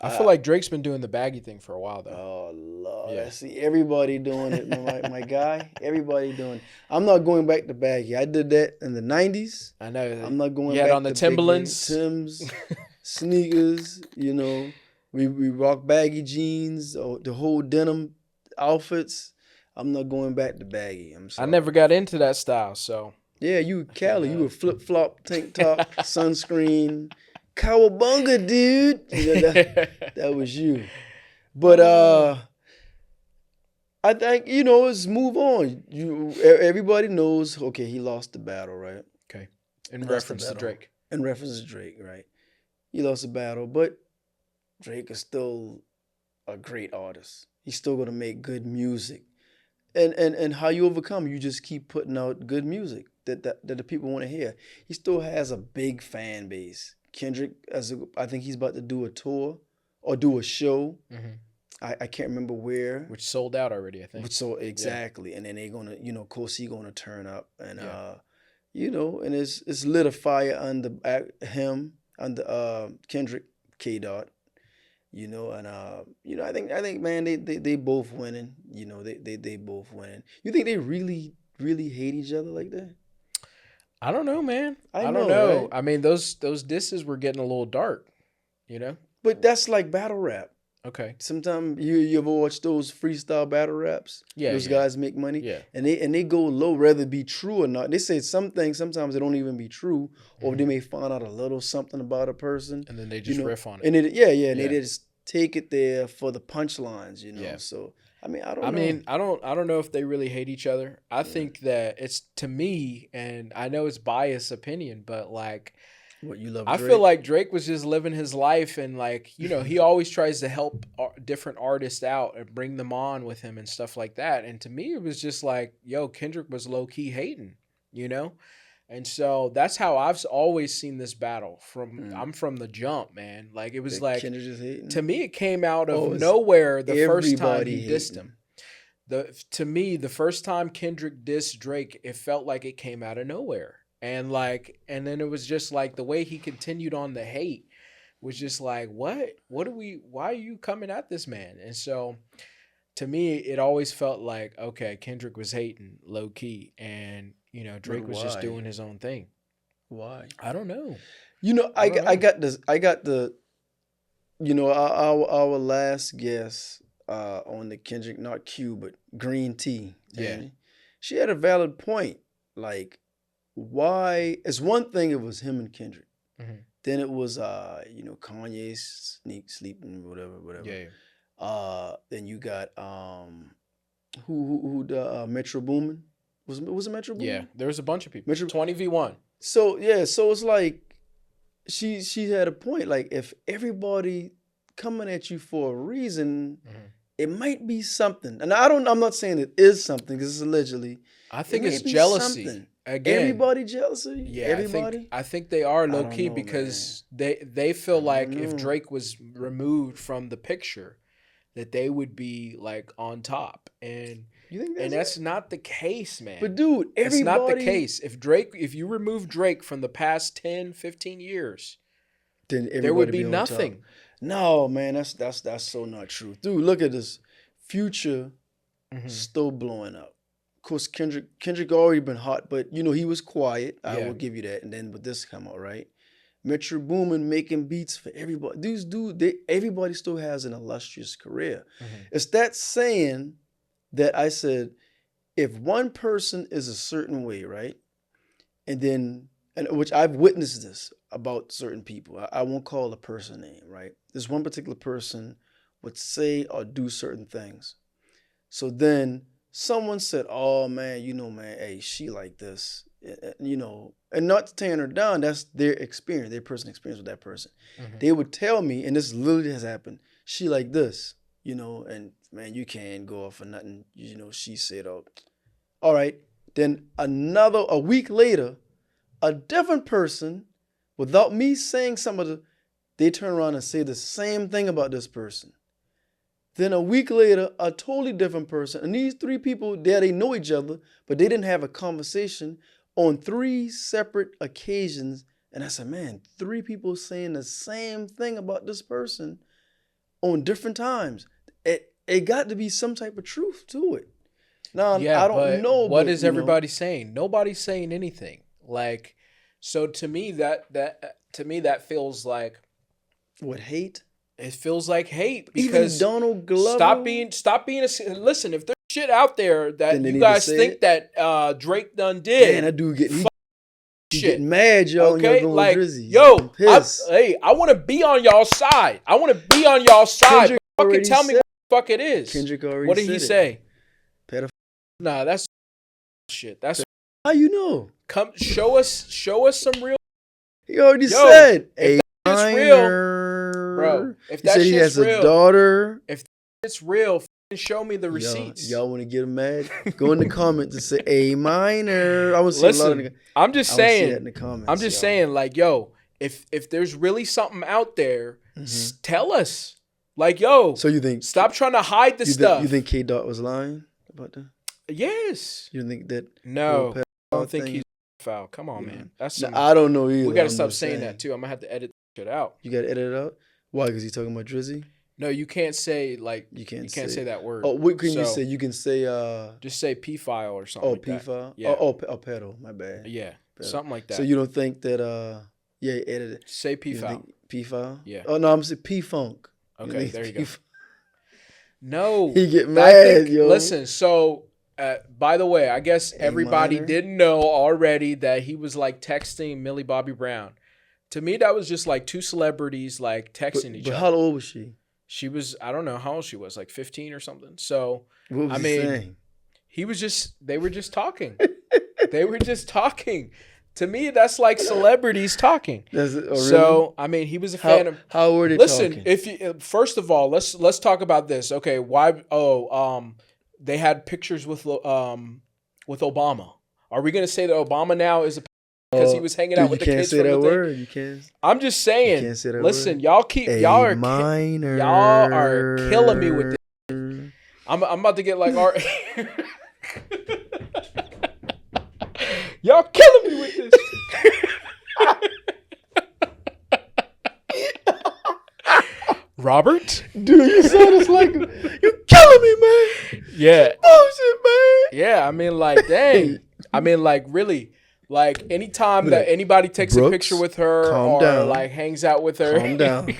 I feel like Drake's been doing the baggy thing for a while, though. Oh, Lord. Yeah. I see everybody doing it, my guy. Everybody doing it. I'm not going back to baggy. I did that in the 90s. I know. I'm not going back to on the Timberlands. Timbs, sneakers, We rock baggy jeans, the whole denim outfits. I'm not going back to baggy. I'm sorry. I never got into that style, so. Yeah, you Cali. You were flip-flop, tank top, sunscreen. Cowabunga, dude. That was you. But I think, let's move on. Everybody knows, okay, he lost the battle, right? Okay. In reference to Drake. In reference to Drake, right? He lost the battle, but Drake is still a great artist. He's still going to make good music. And how you overcome, you just keep putting out good music that the people want to hear. He still has a big fan base. Kendrick, I think he's about to do a tour or do a show. I can't remember where. Which sold out already, I think. So exactly. Yeah. And then they're going to, of course, he's going to turn up. And, and it's lit a fire under him, under Kendrick, K-Dot. I think, man, they both winning. They both winning. You think they really, really hate each other like that? I don't know, man. I don't know. Right? I mean, those disses were getting a little dark, But that's like battle rap. Okay. Sometimes you ever watch those freestyle battle raps? Yeah. Those guys make money. Yeah. And they go low, whether it be true or not. They say some things sometimes they don't even be true, or they may find out a little something about a person, and then they just riff on it. And they just take it there for the punchlines, Yeah. So I mean, I don't know if they really hate each other. I think that it's, to me, and I know it's biased opinion, but like, what you love? I feel like Drake was just living his life, and like, he always tries to help different artists out and bring them on with him and stuff like that. And to me, it was just like, yo, Kendrick was low key hating, And so that's how I've always seen this battle. I'm from the jump, man. Like, it was like, to me, it came out of nowhere the first time he dissed him. To me, the first time Kendrick dissed Drake, it felt like it came out of nowhere. And then it was just like the way he continued on the hate was just like, why are you coming at this man? And so to me, it always felt like, okay, Kendrick was hating low key, and Drake was just doing his own thing. Why? I don't know. I got the our last guest on the Kendrick, not Q, but Green Tea. Yeah. She had a valid point. Like, why? It's one thing it was him and Kendrick. Mm-hmm. Then it was Kanye sleeping, whatever. Yeah. Then you got who the Metro Boomin? Was it Metro Boomin? Yeah, there was a bunch of people. 20v1. So it's like she had a point. Like, if everybody coming at you for a reason, it might be something. And I'm not saying it is something, because it's allegedly. I think it's jealousy. Something. Again, everybody jealousy? Yeah, everybody? I think they are low key, because they feel like if Drake was removed from the picture, that they would be like on top. And you think that's not the case, man. But dude, it's not the case. If you remove Drake from the past 10, 15 years, then there would be nothing. No, man, that's so not true. Dude, look at this. Future still blowing up. Of course, Kendrick already been hot, but he was quiet. I will give you that. And then with this come out, right? Metro Boomin making beats for everybody. These everybody still has an illustrious career. It's that saying that I said, if one person is a certain way, right? and then, and which I've witnessed this about certain people. I won't call a person name, right? This one particular person would say or do certain things. So then someone said, "Oh man, man, hey, she like this." And not to tear her down, that's their experience, their personal experience with that person. Mm-hmm. They would tell me, and this literally has happened, she like this, and man, you can't go off for nothing. She said, "Oh, all right." Then a week later, a different person, without me saying they turn around and say the same thing about this person. Then a week later, a totally different person. And these three people, they know each other, but they didn't have a conversation on 3 separate occasions. And I said, man, 3 people saying the same thing about this person on different times. It got to be some type of truth to it. Now, I don't know. What is everybody saying? Nobody's saying anything. Like, so to me, that feels like what, hate? It feels like hate because even Donald Glover. Stop being listen. If there's shit out there that you guys think that Drake done did, man, that dude get mad, y'all. Okay, y'all like Drizzy. yo, I want to be on y'all's side. I want to be on y'all's side. Fucking tell me what the fuck it is. Kendrick already. What did he say? Pedophile. Nah, that's shit. That's how you know. Come show us some real. He already said. If that shit's real, bro. If that shit's he has real, a daughter. If it's real, show me the receipts. Y'all want to get him mad? Go in the comments and say A minor. I was listen. I'm just saying. In the comments, I'm just saying, like, yo, if there's really something out there, tell us. Like, yo. So you think? Stop trying to hide the stuff. You think K Dot was lying about that? Yes. You don't think that? No. I don't think he's foul. Come on, man. That's I don't know either. We got to stop saying that too. I'm gonna have to edit shit out. You got to edit it out. Why? Because he's talking about Drizzy. No, you can't say like you can't say that word. Oh, what can you say? You can say just say P file or something. Oh, P file. Yeah. Oh, pedal. My bad. Yeah, pedal. Something like that. So you don't think that edit it. Say P file. P file. Yeah. Oh no, I'm saying P funk. Okay, there you go. No, he get mad, yo. Listen, so by the way, I guess everybody didn't know already that he was like texting Millie Bobby Brown. To me, that was just like 2 celebrities like texting each other. But how old was she? She was, I don't know how old she was, like 15 or something. So, what was he saying? They were just talking. They were just talking. To me, that's like celebrities talking. Really? So, I mean, he was a fan of. How were they talking? Listen, first of all, let's talk about this. Okay, why? They had pictures with Obama. Are we gonna say that Obama now is a because he was hanging out with the kids? You can't say that word. You can't. I'm just saying. You can't say that listen, word. y'all are killing me with this. I'm about to get like our. Y'all killing me with this. Robert? Dude, you said it's like, you're killing me, man. Yeah. Bullshit, man. Yeah, I mean, like, dang. I mean, like, really. Like, anytime that anybody takes a picture with her or, like, hangs out with her. Calm down.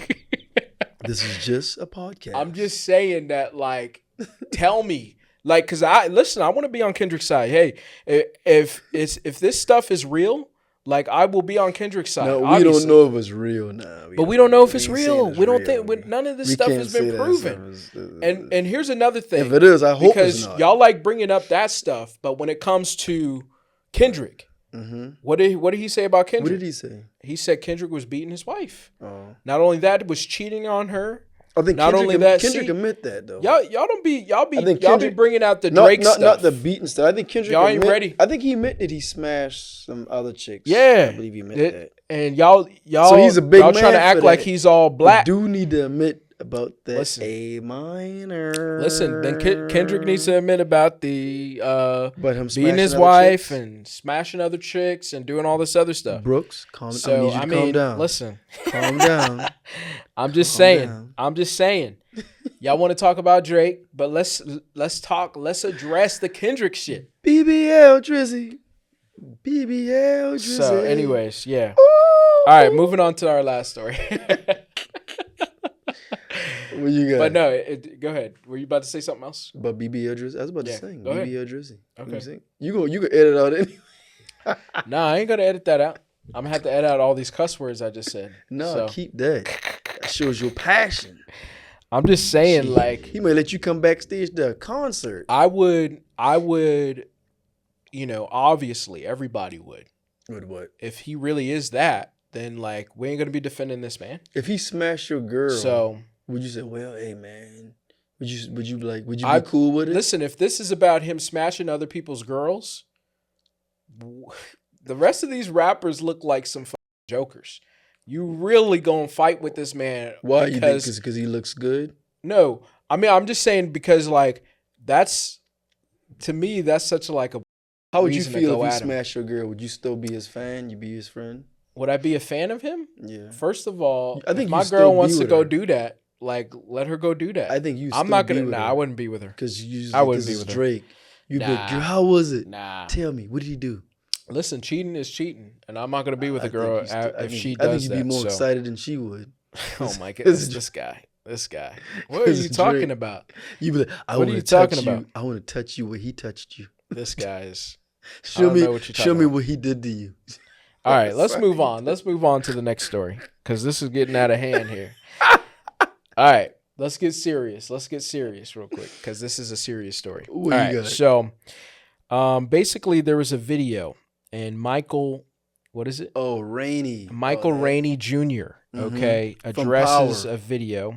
This is just a podcast. I'm just saying that, like, tell me. Like, because I want to be on Kendrick's side. Hey, if this stuff is real, like, I will be on Kendrick's side. No, we don't know if it's real now. But we don't know if it's real. We don't think none of this stuff has been proven. And here's another thing. If it is, I hope it's not. Because y'all like bringing up that stuff, but when it comes to Kendrick, what did he say about Kendrick? What did he say? He said Kendrick was beating his wife. Oh. Not only that, was cheating on her. I think not Kendrick, only that, Kendrick admit that though. Y'all be bringing out the Drake stuff. Not the beating stuff. I think Kendrick y'all ain't ready. I think he admitted he smashed some other chicks. Yeah, I believe he admitted that. And y'all, so he's a big man trying to act like he's all black. We do need to admit about that. Listen, A minor. Listen, then Kendrick needs to admit about the but him beating his wife and smashing other chicks and doing all this other stuff. Brooks, calm down. Listen, calm down. I'm just saying. Y'all want to talk about Drake, but let's address the Kendrick shit. BBL Drizzy. So, anyways, yeah. Ooh. All right, moving on to our last story. What you got? But no, go ahead. Were you about to say something else? About BBL Drizzy? I was about to sing. BBL Drizzy. Okay. You can edit out anyway. Nah, I ain't gonna edit that out. I'm gonna have to edit out all these cuss words I just said. No, So, keep that. That shows your passion. I'm just saying, Shit. like, He may let you come backstage to a concert. I would, obviously everybody would. With what? If he really is that, then like we ain't gonna be defending this man. If he smashed your girl, So would you say, well, hey man, would you be cool with it? Listen, if this is about him smashing other people's girls, the rest of these rappers look like some fucking jokers. You really gonna fight with this man? Why? You think because he looks good? No, I mean I'm just saying because like that's to me that's such like a. How would you feel if he smashed your girl? Would you still be his fan? You be his friend? Would I be a fan of him? Yeah. First of all, I think if my girl wants to go do that, like let her go do that. I think you. I'm not gonna. Nah, I wouldn't be with her because I wouldn't be with Drake. You'd be like, Nah. how was it? Nah. Tell me, what did he do? Listen, cheating is cheating, and I'm not gonna be with a girl if she does that. I think you'd be more excited than she would. Oh my goodness, this guy. What are you talking about? You be like, what are you talking about? I want to touch you where he touched you. This guy is. Show me what he did to you. All right, let's move on. Let's move on to the next story because this is getting out of hand here. All right, let's get serious. Let's get serious real quick because this is a serious story. All right, so basically there was a video and Michael, what is it? Oh, Rainey. Michael Rainey Jr. Okay, addresses a video.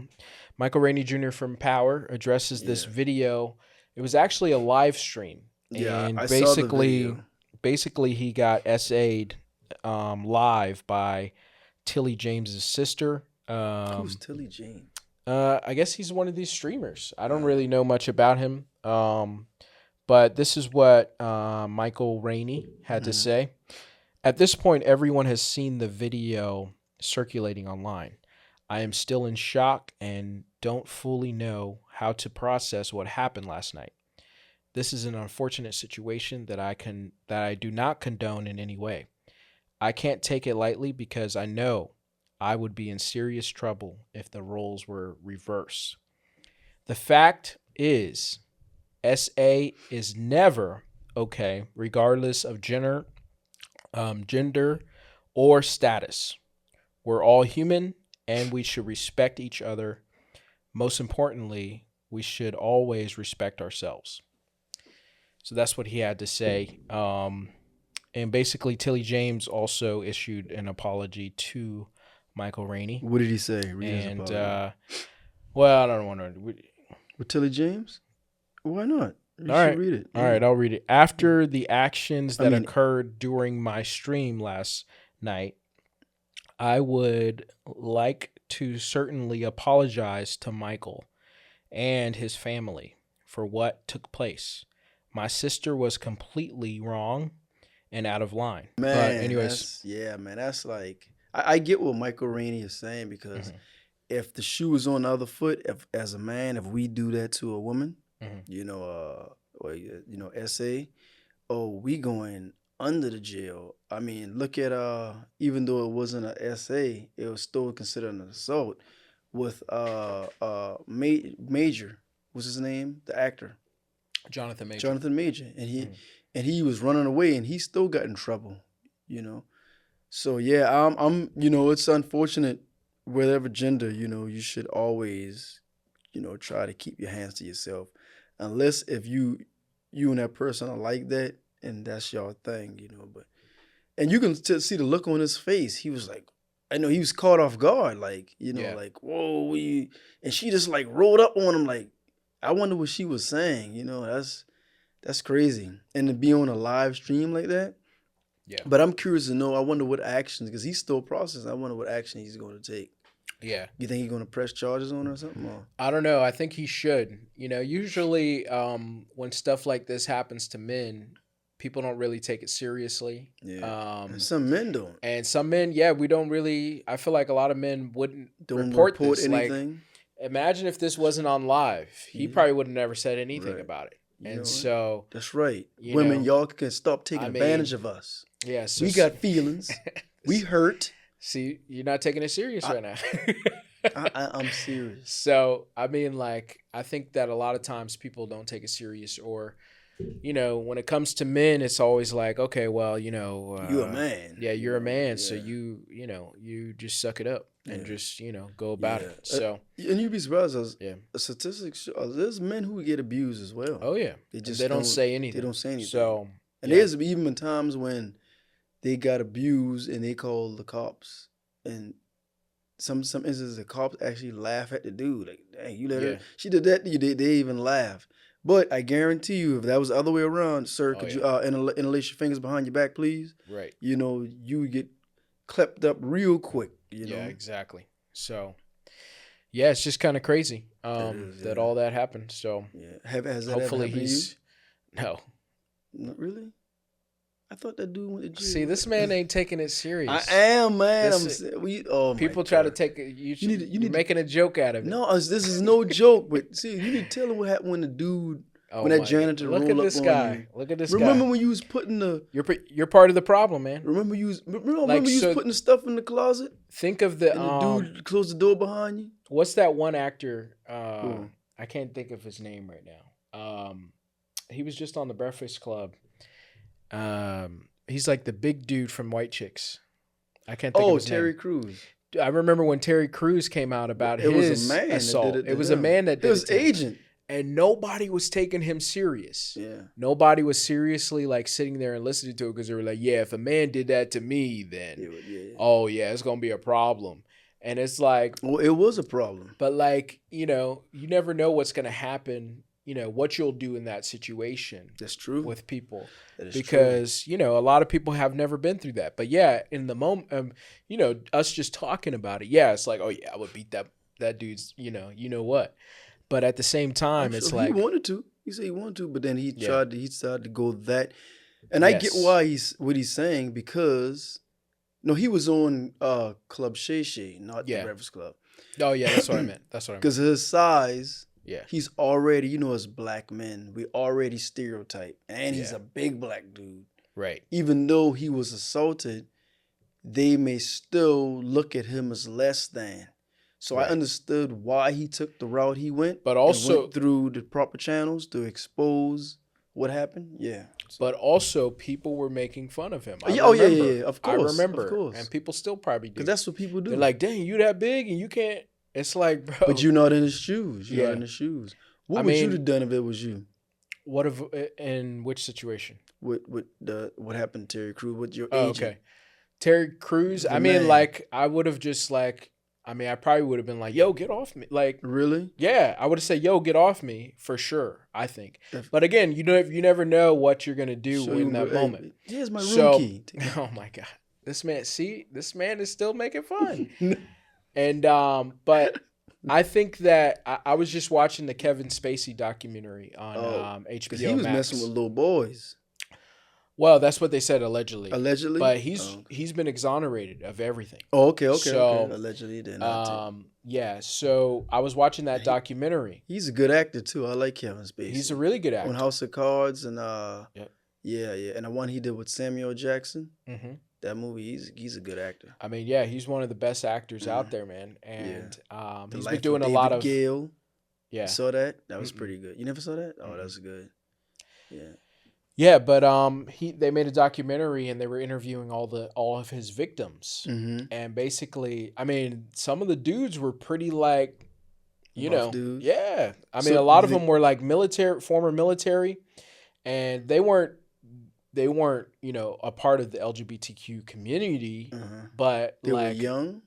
Michael Rainey Jr. from Power addresses this video. It was actually a live stream. Yeah, and I saw the video. Basically he got SA'd live by Tilly James's sister. Who's Tilly James? I guess he's one of these streamers. I don't really know much about him. But this is what Michael Rainey had to say. At this point, everyone has seen the video circulating online. I am still in shock and don't fully know how to process what happened last night. This is an unfortunate situation that I do not condone in any way. I can't take it lightly because I know I would be in serious trouble if the roles were reversed. The fact is, SA is never okay, regardless of gender or status. We're all human and we should respect each other. Most importantly, we should always respect ourselves. So that's what he had to say. And basically, Tilly James also issued an apology to Michael Rainey. What did he say? Well, I don't want to. With Tilly James? Why not? You should read it. All right, I'll read it. After the actions that occurred during my stream last night, I would like to certainly apologize to Michael and his family for what took place. My sister was completely wrong and out of line. Man, but anyways, that's like I get what Michael Rainey is saying because if the shoe is on the other foot, as a man, if we do that to a woman, SA, we going under the jail. I mean, look at even though it wasn't a SA, it was still considered an assault with Major. What's his name? The actor. Jonathan Major, and he was running away, and he still got in trouble, So yeah, I'm it's unfortunate, whatever gender, you should always, try to keep your hands to yourself, unless if you and that person are like that, and that's your thing, But and you can see the look on his face. He was like, I know he was caught off guard, like like whoa, and she just like rolled up on him like. I wonder what she was saying, that's crazy. And to be on a live stream like that. Yeah. But I'm curious to know, I wonder what actions, because he's still processing. I wonder what action he's going to take. Yeah. You think he's going to press charges on her or something? Or? I don't know. I think he should. Usually when stuff like this happens to men, people don't really take it seriously. Yeah. And some men don't. And some men, we don't really, I feel like a lot of men wouldn't report this. Anything. Like, imagine if this wasn't on live. He probably would have never said anything about it. And so... That's right. Women, y'all can stop taking advantage of us. Yeah. So we got feelings. We hurt. See, you're not taking it serious right now. I'm serious. So, I mean, like, I think that a lot of times people don't take it serious or when it comes to men, it's always like, okay, well, You're a man. Yeah, you're a man, Yeah. so you just suck it up and just go about Yeah. it. So And you'd be surprised. yeah. Statistics show there's men who get abused as well. Oh yeah. They And just they don't say anything. They don't say anything. So and there's even times when they got abused and they call the cops, and some instances the cops actually laugh at the dude, like, dang, you let her, she did that to you. They even laugh. But I guarantee you, if that was the other way around, sir, could you interlace your fingers behind your back, please? Right. You would get clapped up real quick. Yeah, exactly. So yeah, it's just kind of crazy that all that happened. So has that hopefully ever happened to you? No. Not really. I thought that dude went to jail. See, this man ain't taking it serious. I am, man. People try to take it. You're making a joke out of it. No, this is no joke. But see, you need to tell him what happened when the dude, when that janitor rolled up on you. Look at this guy. Look at this guy. Remember when you was putting the? You're part of the problem, man. Remember you was putting the stuff in the closet. Think of the and the dude closed the door behind you. What's that one actor? I can't think of his name right now. He was just on the Breakfast Club. He's like the big dude from White Chicks. I can't think of his Terry name. Crews. I remember when Terry Crews came out about his assault. It was a man that did it. It was agent. And nobody was taking him serious. Yeah. Nobody was seriously like sitting there and listening to it because they were like, yeah, if a man did that to me, then, it's going to be a problem. And it's like. Well, it was a problem. But like, you never know what's going to happen, what you'll do in that situation. That's true. With people. That is because, true. A lot of people have never been through that. But yeah, in the moment, us just talking about it, it's like, oh yeah, I would beat that dude's, you know what. But at the same time, it's like he wanted to. He said he wanted to, but then he tried to go that. And I get why what he's saying, because he was on Club Shay Shay, not the Breakfast Club. Oh yeah, that's what I meant. Because his size, he's already, as black men, we already stereotype, and he's a big black dude. Right. Even though he was assaulted, they may still look at him as less than. So I understood why he took the route he went, but also went through the proper channels to expose what happened. Yeah. But also, people were making fun of him. Yeah, of course. I remember, of course. And people still probably do. Because that's what people do. They're like, "Dang, you that big and you can't." It's like, bro. But you're not in his shoes. You're not in his shoes. What would you have done if it was you? In which situation? What happened to Terry Crews? With your agent? Okay. Terry Crews. I would have just I probably would have been like, yo, get off me. Like, really? Yeah. I would have said, yo, get off me for sure, I think. But again, you never know what you're going to do in that moment. Here's my room key. Oh my God. This man is still making fun. And, but I think that I was just watching the Kevin Spacey documentary on HBO Max. He was messing with little boys. Well, that's what they said allegedly. Allegedly? But he's been exonerated of everything. Oh, okay. So, allegedly then. Yeah, so I was watching that documentary. He's a good actor too. I like Kevin Spacey. He's a really good actor. On House of Cards and yeah. And the one he did with Samuel Jackson. Mm-hmm. That movie, he's a good actor. I mean, yeah, he's one of the best actors out there, man. And he's been doing a lot of Gale. Yeah. You saw that? That was pretty good. You never saw that? Oh, that was good. Yeah. Yeah, but they made a documentary and they were interviewing all of his victims, and basically, I mean, some of the dudes were pretty dudes. Yeah. I mean, a lot of them were like former military, and they weren't a part of the LGBTQ community, but they were young.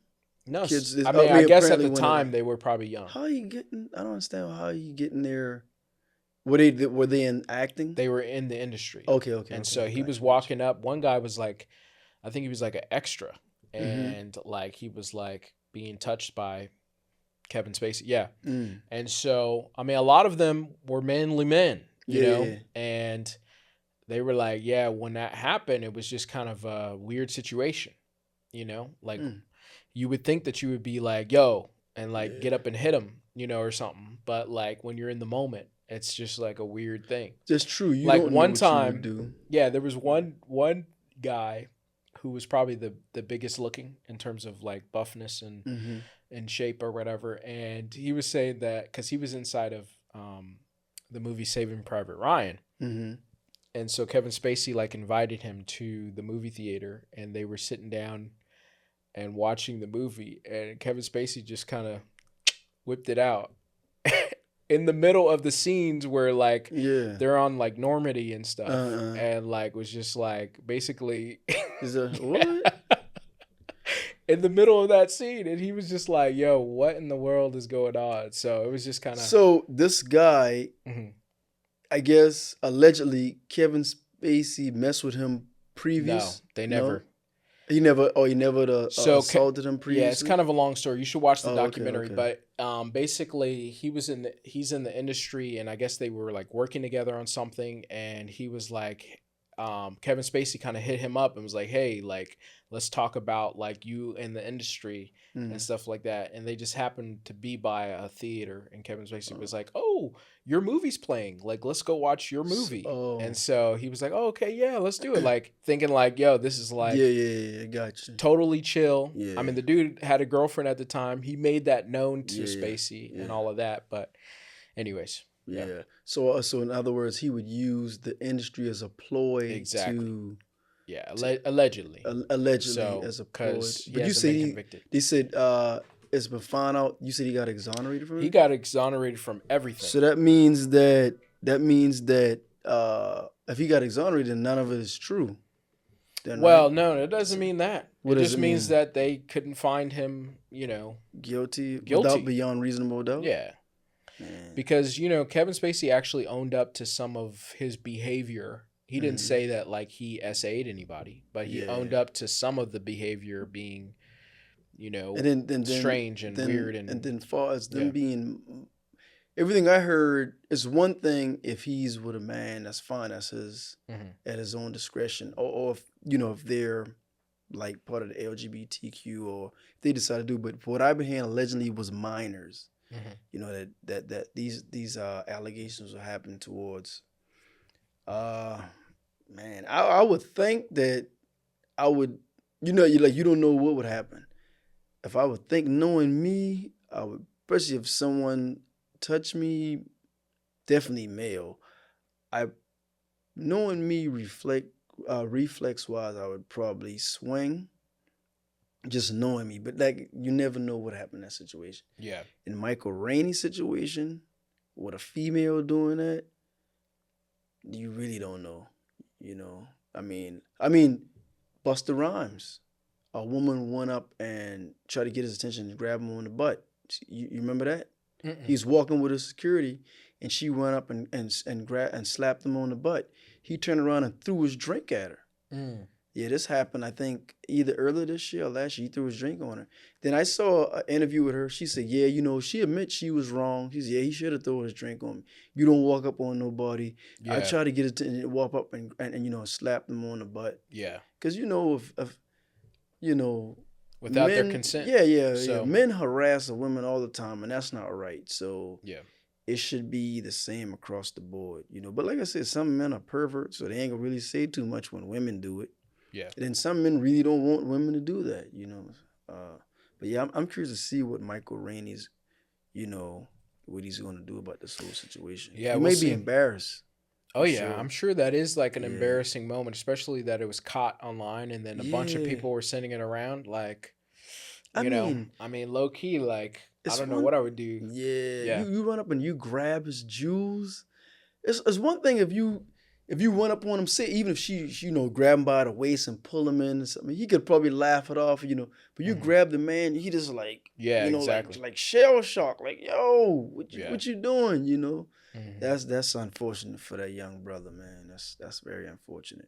No, kids. I guess at the time they were probably young. How are you getting? I don't understand how you getting there. Were they in acting? They were in the industry. Okay. And so he was walking up. One guy was like, I think he was like an extra, and he was like being touched by Kevin Spacey. Yeah. And so I mean, a lot of them were manly men, you know, and they were like, yeah, when that happened, it was just kind of a weird situation, you know, like you would think that you would be like, yo, and get up and hit him, or something. But when you're in the moment, it's just like a weird thing. That's true. You like don't one know what time, you would do. Yeah, there was one guy who was probably the biggest looking in terms of buffness and shape or whatever, and he was saying that because he was inside of the movie Saving Private Ryan, Mm-hmm. And so Kevin Spacey like invited him to the movie theater, and they were sitting down and watching the movie, and Kevin Spacey just kind of whipped it out in the middle of the scenes where like Yeah. they're on like Normandy and stuff, Uh-uh. and like was just like basically Is that what? in the middle of that scene, and he was just like, "Yo, what in the world is going on?" So it was just kind of. So this guy, I guess allegedly Kevin Spacey messed with him No, previous. they never. He never. Oh, he never So assaulted him previously. Yeah, it's kind of a long story. You should watch the Oh, documentary. okay. But basically, he's in the industry, and I guess they were like working together on something. And he was like, Kevin Spacey kind of hit him up and was like, "Hey, like, let's talk about like you in the industry and stuff like that." And they just happened to be by a theater, and Kevin Spacey was like, "Oh, your movie's playing. Like, let's go watch your movie." And so he was like, "Oh, okay, yeah, let's do it." Like thinking like, "Yo, this is like yeah, gotcha. totally chill." Yeah. I mean, the dude had a girlfriend at the time. He made that known to Spacey and all of that. But, anyways, yeah. So in other words, he would use the industry as a ploy to. Yeah, allegedly. Allegedly as a ploy. But you said they said it's been found out. You said he got exonerated from it. He got exonerated from everything. So that means that if he got exonerated, none of it is true. Then, well, right? no, it doesn't mean that. What it does just it means mean? that they couldn't find him, guilty without beyond reasonable doubt. Yeah. Man. Because, Kevin Spacey actually owned up to some of his behavior. He didn't say that like he SA'd anybody, but he owned up to some of the behavior being, and then strange and weird. And then far as them being, everything I heard is one thing if he's with a man, that's fine. That's his, at his own discretion. Or if they're like part of the LGBTQ or if they decide to do, but what I've been hearing allegedly was minors. That these allegations will happen towards. Man, I would think that I would, you don't know what would happen. If I would think, knowing me, I would, especially if someone touched me, definitely male. Knowing me, reflex wise, I would probably swing. Just knowing me, but like you never know what happened in that situation. Yeah. In Michael Rainey's situation, with a female doing that, you really don't know. I mean, Busta Rhymes, a woman went up and tried to get his attention and grab him on the butt. You remember that? Mm-mm. He's walking with his security, and she went up and slapped him on the butt. He turned around and threw his drink at her. Mm. Yeah, this happened, I think, either earlier this year or last year. He threw his drink on her. Then I saw an interview with her. She said, she admits she was wrong. She said, he should have thrown his drink on me. You don't walk up on nobody. Yeah. I tried to get it to walk up and slap them on the butt. Yeah. Because, if without men, their consent. Yeah. Men harass women all the time, and that's not right. So yeah. It should be the same across the board, But like I said, some men are perverts, so they ain't gonna really say too much when women do it. Yeah. And then some men really don't want women to do that, But yeah, I'm curious to see what Michael Rainey's, what he's going to do about this whole situation. Yeah, he may be embarrassed. Oh yeah, sure. I'm sure that is like an embarrassing moment, especially that it was caught online and then a bunch of people were sending it around. Like, I mean, low key, like I don't know what I would do. Yeah. You run up and you grab his jewels. It's one thing if you run up on him, say even if she grab him by the waist and pull him in or something, he could probably laugh it off, But you grab the man, he just like exactly. like shell shock, like yo, what you doing, Mm-hmm. That's unfortunate for that young brother, man. That's very unfortunate.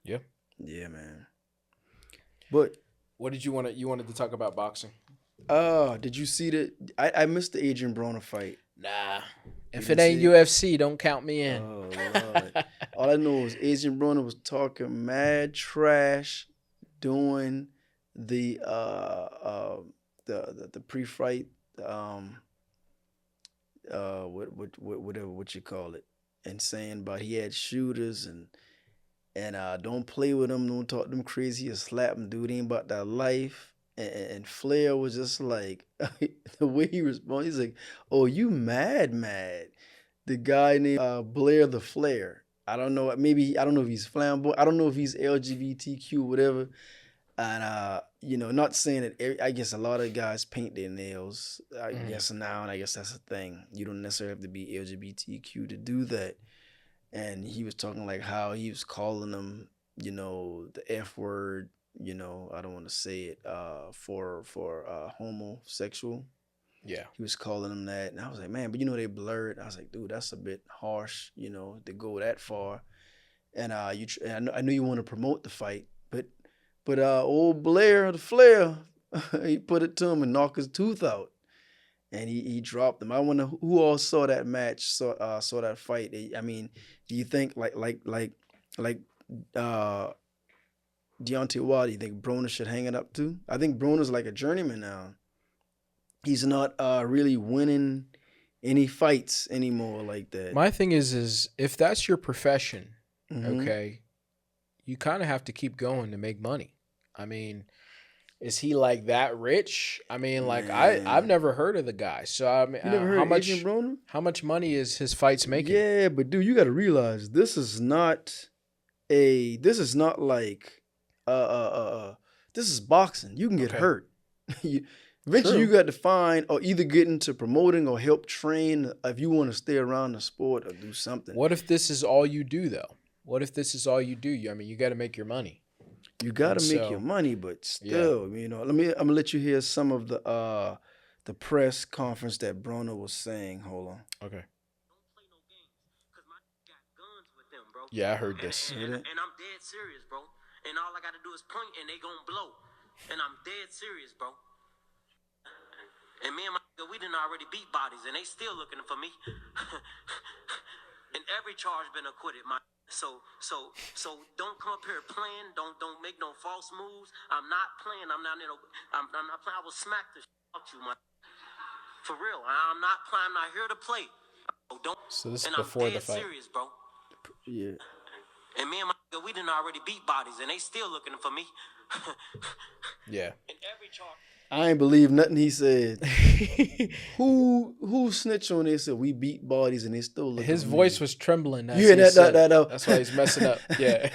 Yeah. Yeah, man. But what did you wanted to talk about boxing? Did you see that? I missed the Adrien Broner fight. Nah. If it ain't UFC, don't count me in. Oh, Lord. All I know is Adrien Broner was talking mad trash during the pre-fight what you call it, and saying about he had shooters and don't play with them, don't talk to them crazy, or slap them, dude, ain't about that life. And Flair was just like, the way he responded, he's like, oh, you mad. The guy named Blair the Flair. I don't know. Maybe I don't know if he's flamboyant. I don't know if he's LGBTQ, whatever. And not saying that. I guess a lot of guys paint their nails. I guess now, and I guess that's a thing. You don't necessarily have to be LGBTQ to do that. And he was talking like how he was calling them, the F word. I don't want to say it. For homosexual. Yeah. He was calling them that, and I was like, man, but they blurred. I was like, dude, that's a bit harsh, to go that far. And I knew you want to promote the fight, but old Blair the Flair, he put it to him and knocked his tooth out, and he dropped him. I wonder who all saw that match, saw that fight. I mean, do you think like Deontay Wilder? Do you think Broner should hang it up too? I think Broner's like a journeyman now. He's not really winning any fights anymore like that. My thing is if that's your profession, okay, you kind of have to keep going to make money. I mean, is he like that rich? I mean, like I've never heard of the guy. So I mean, you never heard of Adrien Broner? How much money is his fights making? Yeah, but dude, you got to realize this is not like this is boxing. You can get hurt. Eventually, you got to find or either get into promoting or help train if you want to stay around the sport or do something. What if this is all you do, though? What if this is all you do? I mean, you got to make your money. You got to make your money, but still, I'm gonna let you hear some of the press conference that Broner was saying. Hold on. Okay. Don't play no games, cause my got guns with them, bro. Yeah, I heard this. And I'm dead serious, bro. And all I gotta do is point, and they gonna blow. And I'm dead serious, bro. And me and my nigga, we done already beat bodies, and they still looking for me. And every charge been acquitted, my. So don't come up here playing. Don't make no false moves. I'm not playing. I'm not playing. I will smack the shit out you, my. For real, I'm not playing. I'm not here to play. So this is and before I'm dead the fight. serious, bro. Yeah. And me and my nigga, we done already beat bodies, and they still looking for me. Yeah. And every charge. I ain't believe nothing he said. Who snitched on this? Said we beat bodies and they still look. His voice was trembling. You hear that? That's why he's messing up. Yeah.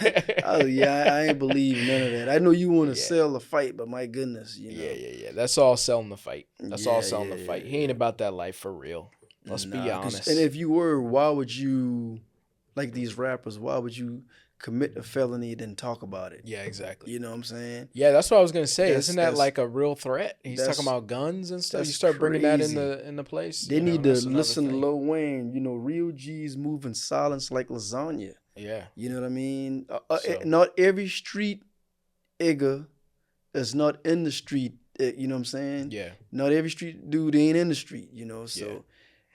Oh yeah, I ain't believe none of that. I know you want to sell the fight, but my goodness, Yeah. That's all selling the fight. That's all selling the fight. He ain't about that life for real. Let's be honest. And if you were, why would you, like these rappers? Why would you commit a felony and then talk about it? Yeah, exactly. You know what I'm saying? Yeah, that's what I was gonna say. Isn't that like a real threat? He's talking about guns and stuff. You start bringing that in the place. They need to listen to Lil Wayne. Real G's move in silence like lasagna. Yeah. You know what I mean? Not every street nigga is not in the street. You know what I'm saying? Yeah. Not every street dude ain't in the street. So.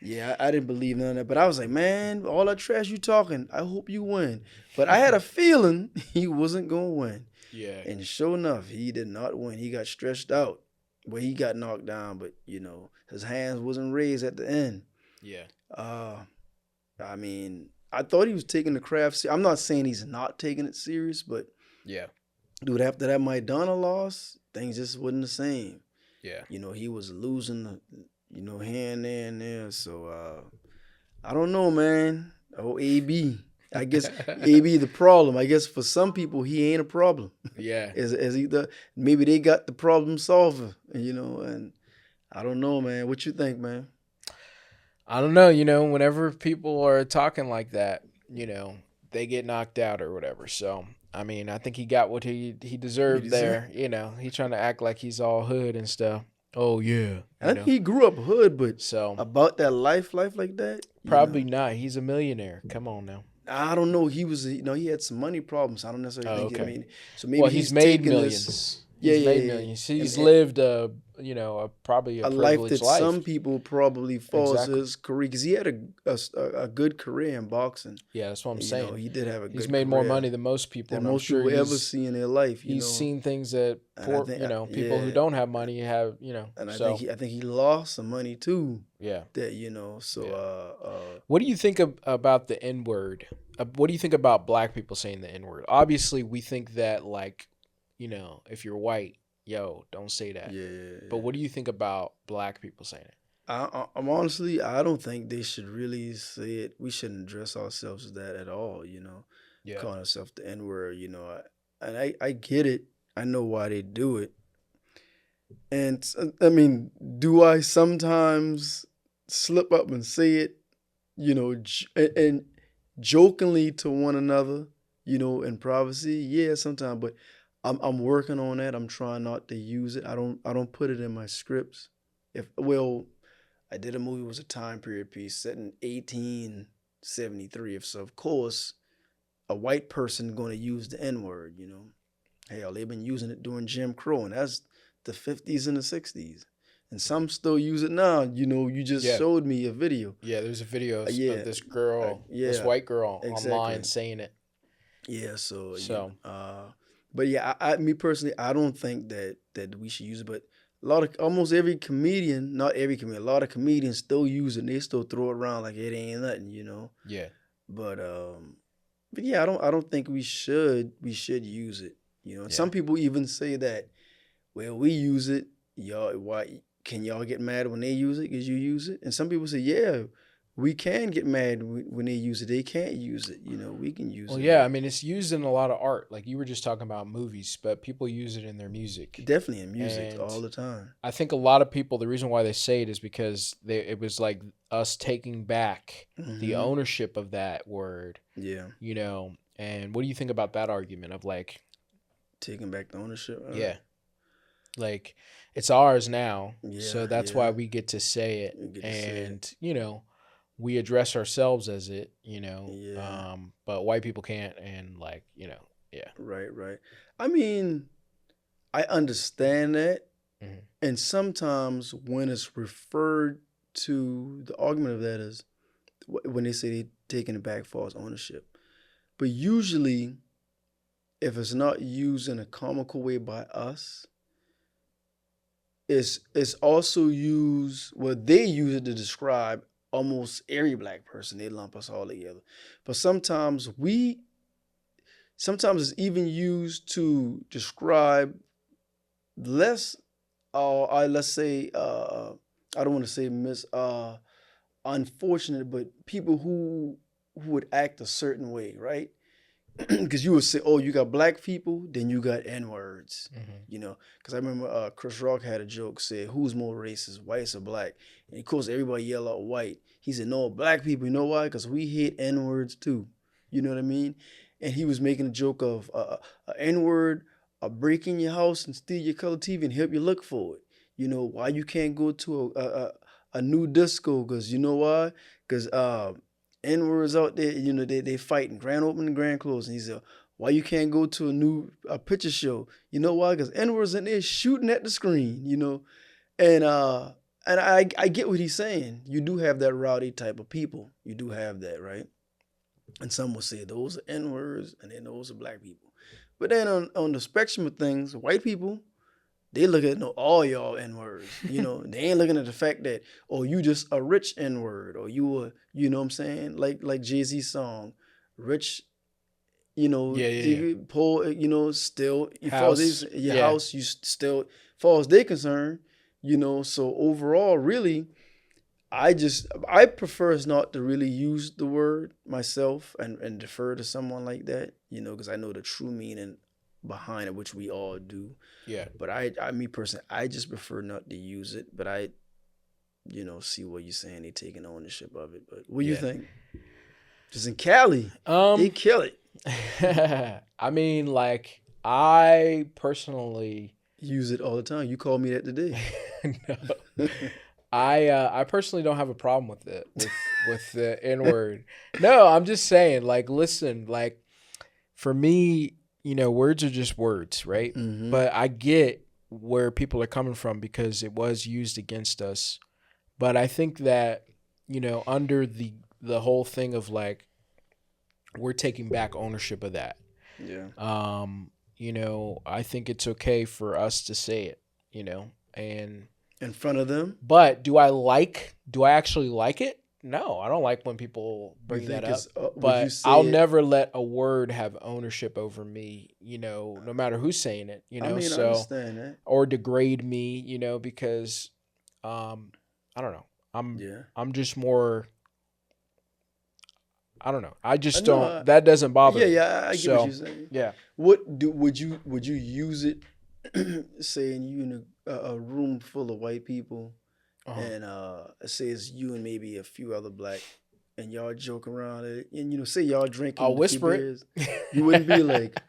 Yeah, I didn't believe none of that. But I was like, man, all that trash you talking, I hope you win. But I had a feeling he wasn't going to win. Yeah. And sure enough, he did not win. He got stretched out. Well, he got knocked down, but, his hands wasn't raised at the end. Yeah. I mean, I thought he was taking the craft serious. I'm not saying he's not taking it serious, but, yeah, dude, after that Maidana loss, things just wasn't the same. Yeah. He was losing here and there. So, I don't know, man. Oh, AB. I guess AB the problem. I guess for some people, he ain't a problem. Yeah. As either maybe they got the problem solver, and I don't know, man. What you think, man? I don't know. Whenever people are talking like that, they get knocked out or whatever. So, I mean, I think he got what he deserved there. He's trying to act like he's all hood and stuff. Oh yeah, I think he grew up hood, but so about that life like that, probably not. He's a millionaire. Come on now. I don't know. He was, he had some money problems. I don't necessarily think. Okay. So maybe he's made millions. He's made millions. He's lived probably a life that life. some people probably falls his career because he had a good career in boxing. Yeah, that's what I'm saying. He did have a good He's made more money than most people. Than most people ever see in their life. He's seen things that people who don't have money have. And I think he lost some money too. Yeah. That So what do you think about the N word? What do you think about black people saying the N word? Obviously, we think that if you're white, yo, don't say that. Yeah. But what do you think about black people saying it? I'm honestly, I don't think they should really say it. We shouldn't address ourselves as that at all. Yeah. Calling ourselves the N word. And I get it. I know why they do it. And I mean, do I sometimes slip up and say it? And jokingly to one another. In privacy. Yeah, sometimes, but I'm working on that. I'm trying not to use it. I don't put it in my scripts. If well, I did a movie, it was a time period piece set in 1873. So of course, a white person going to use the N word. Hell, they've been using it during Jim Crow, and that's the 50s and the 60s, and some still use it now. You just Yeah. showed me a video. Yeah, there's a video of Yeah, this girl, this yeah, white girl online exactly. saying it. Yeah, so So, but yeah, me personally, I don't think that we should use it. But almost every comedian, not every comedian, a lot of comedians still use it. And they still throw it around like it ain't nothing. yeah. But yeah, I don't think we should use it. And Yeah. some people even say that, well, we use it. Y'all, why can y'all get mad when they use it? Because you use it. And some people say, yeah, we can get mad when they use it. They can't use it. We can use Well, it. yeah, I But mean, it's used in a lot of art. Like you were just talking about movies, but people use it in their music. definitely in music And all the time. I think a lot of people, the reason why they say it is because it was like us taking back the Hmm. ownership of that word, Yeah, And what do you think about that argument of like, taking back the ownership. yeah, like it's ours now, so Yeah, that's why yeah. we get to say it, You get to say it. and we address ourselves as it, Yeah. but white people can't, and like, yeah. Right, right. I mean, I understand that. Mhm. And sometimes when it's referred to, the argument of that is when they say they're taking it back for its ownership. But usually, if it's not used in a comical way by us, it's also used, well, they use it to describe almost every black person. They lump us all together. But sometimes it's even used to describe less, let's say, I don't want to say unfortunate, but people who would act a certain way, right? Because you would say, oh, you got black people, then you got N words, Because I remember Chris Rock had a joke, said, who's more racist, whites or black? And of course, everybody yell out white. He said, no, black people. You know why? Because we hate N words too. You know what I mean? And he was making a joke of a N word, break in your house and steal your color TV and help you look for it. Why you can't go to a new disco? Because you know why? Because N words out there, they fighting grand opening, grand closing. He said, why you can't go to a picture show? You know why? Because N words in there shooting at the screen. And I get what he's saying. You do have that rowdy type of people. You do have that, right? And some will say those are N words, and then those are black people. But then on the spectrum of things, white people, they look at all y'all N words. They ain't looking at the fact that, oh, you just a rich N word, or you were, you know what I'm saying? Like Jay-Z's song, rich, Yeah, yeah, yeah. poor, still, as far House, as your yeah. house, you still, as far as they're concerned, so overall, really, I prefer not to really use the word myself and defer to someone like that, because I know the true meaning behind it, which we all do. Yeah. But me personally, I just prefer not to use it. But I, see what you're saying. They taking ownership of it. But what do you Yeah. think? Just in Cali, they kill it. I mean, like, I personally Use it all the time. You called me that today. no. I personally don't have a problem with it, with the N word. No, I'm just saying, like, listen, like, for me, words are just words, right? Mm-hmm. But I get where people are coming from because it was used against us. But I think that, under the whole thing of like, we're taking back ownership of that. Yeah. I think it's okay for us to say it, and In front of them. but do I actually like it? No, I don't like when people You bring think that up. it's would you But say I'll it? never let a word have ownership over me, no matter who's saying it, I mean, I so understand that. or degrade me, because I don't know. I'm just more. I don't know. I just know, don't. That doesn't bother me. Yeah, I get what you're saying. Yeah. Would you use it? Saying you in a room full of white people, and say it's you and maybe a few other black, and y'all joke around it, and say y'all drinking. I'll whisper it. You wouldn't be like,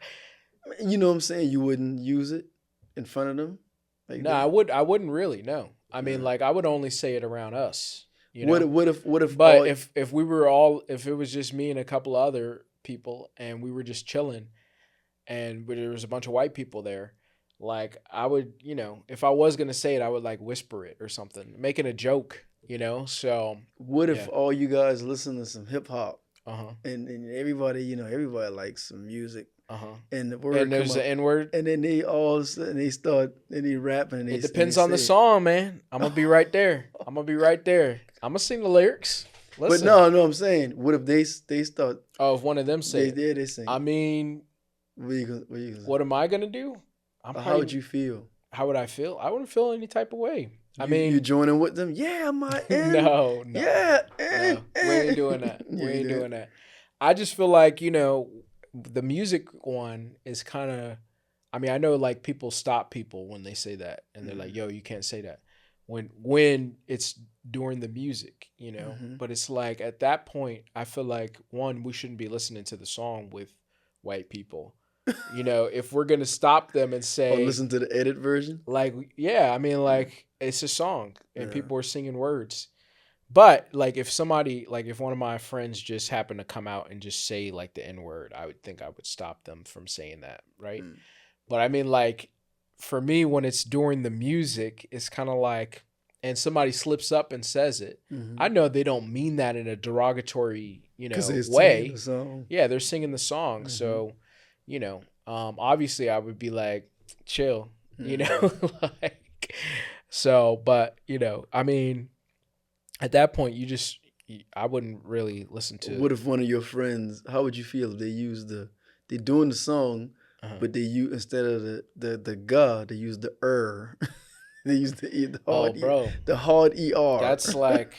you know what I'm saying? You wouldn't use it in front of them. Like no, I wouldn't really. No, I mean, like I would only say it around us. You know? What if? But if we were all, if it was just me and a couple of other people, and we were just chilling, and there was a bunch of white people there, like I would, if I was gonna say it, I would like whisper it or something, making a joke, So what if all you guys listen to some hip hop, and everybody, everybody likes some music. And the word and there's an N-word, and then they all of a sudden they start and they rapping. And it depends on the song, man. I'm gonna be right there. I'm gonna sing the lyrics. Listen. But no, I'm saying, what if they start? Oh, if one of them say, they sing. I mean, what am I gonna do? How would you feel? How would I feel? I wouldn't feel any type of way. You joining with them? Yeah, my no. Yeah, no. We ain't doing that. Doing that. I just feel like the music one is kind of, I know like people stop people when they say that, and they're like, yo, you can't say that when it's during the music, but it's like at that point, I feel like one, we shouldn't be listening to the song with white people, if we're going to stop them and say, listen to the edit version. Like, yeah, like it's a song and people are singing words. But like if somebody, like if one of my friends just happened to come out and just say like the N-word, I would think I would stop them from saying that, right? But like for me, when it's during the music, it's kind of like, and somebody slips up and says it, I know they don't mean that in a derogatory, way. Yeah, they're singing the song. So, obviously I would be like, chill, like, so, but, at that point, I wouldn't really listen to. What if one of your friends? How would you feel if they're doing the song, but they use, instead of the ga, they use the they use the hard the hard er. That's like,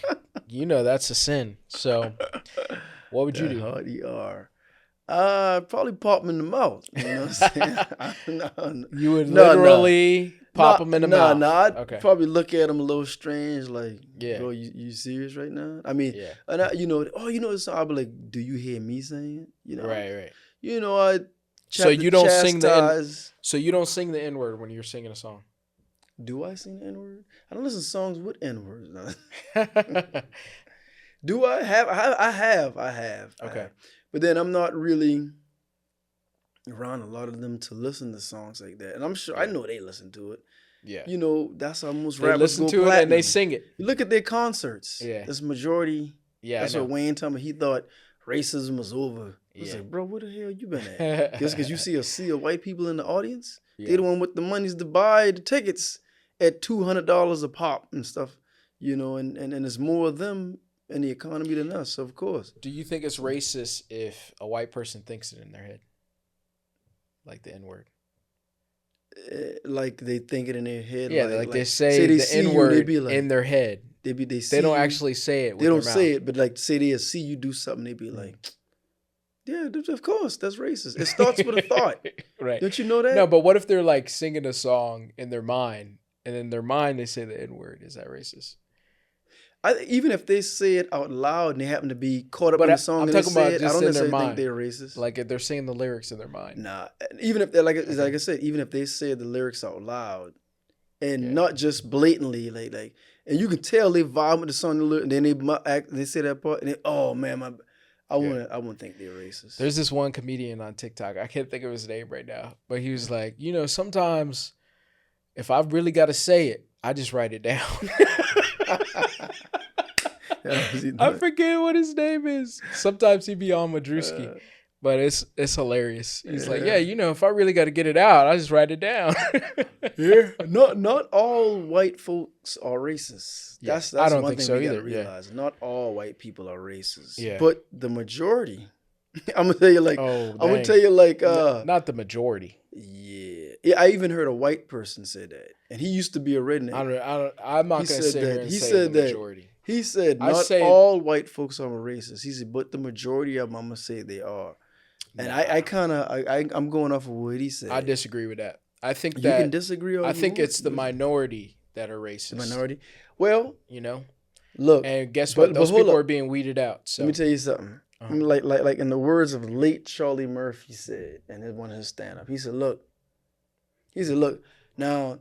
that's a sin. So, what would you do? Hard er. Probably pop them in the mouth. You know what I'm saying? You would literally pop them in the mouth. No, I'd probably look at them a little strange, like, bro, you serious right now? I mean, and so I'll be like, do you hear me saying it? Right. I so you don't sing the N-word when you're singing a song. Do I sing the N-word? I don't listen to songs with N-words. Do I have? I have. Okay. But then I'm not really around a lot of them to listen to songs like that. And I'm sure, I know they listen to it. Yeah. That's how most they rappers listen go to platinum. it and they sing it. You look at their concerts. Yeah. That's majority. Yeah. That's what Wayne told me. He thought racism was over. I was like, bro, where the hell you been at? Just because you see a sea of white people in the audience, they the one with the monies to buy the tickets at $200 a pop and stuff, and there's more of them in the economy than us, so of course. Do you think it's racist if a white person thinks it in their head? Like the N-word? Like they think it in their head? Yeah, like they say the N-word in their head. They don't actually say it with their mouth. They don't say it, but like say they see you do something, they be like, yeah, of course, that's racist. It starts with a thought. Right. Don't you know that? No, but what if they're like singing a song in their mind, and in their mind they say the N-word? Is that racist? Even if they say it out loud and they happen to be caught up in the song, and they say it, I don't necessarily think they're racist. Like if they're saying the lyrics in their mind. Nah, even if they're like I said, even if they say the lyrics out loud, and not just blatantly, like, and you can tell they vibe with the song, and then they say that part, and oh man, I wouldn't think they're racist. There's this one comedian on TikTok. I can't think of his name right now, but he was like, sometimes if I really got to say it, I just write it down. I forget what his name is. Sometimes he be on Madruski, but it's hilarious. He's like, if I really got to get it out, I just write it down. Yeah, not all white folks are racist. Yeah, That's I don't one think thing so we gotta either. realize. Not all white people are racist. Yeah, but the majority. I'm gonna tell you not the majority. Yeah, I even heard a white person say that, and he used to be a redneck. I'm not gonna say that. He said the majority. He said, I not say- all white folks are racist. He said, but the majority of them, I'm going to say they are. And I'm going off of what he said. I disagree with that. I think You that can disagree all I you think want. it's the minority that are racist. The minority. Well, You know? look. And guess what? Those hold people up. are being weeded out. So Let me tell you something. Like in the words of late Charlie Murphy said in one of his stand-up, he said, look, now,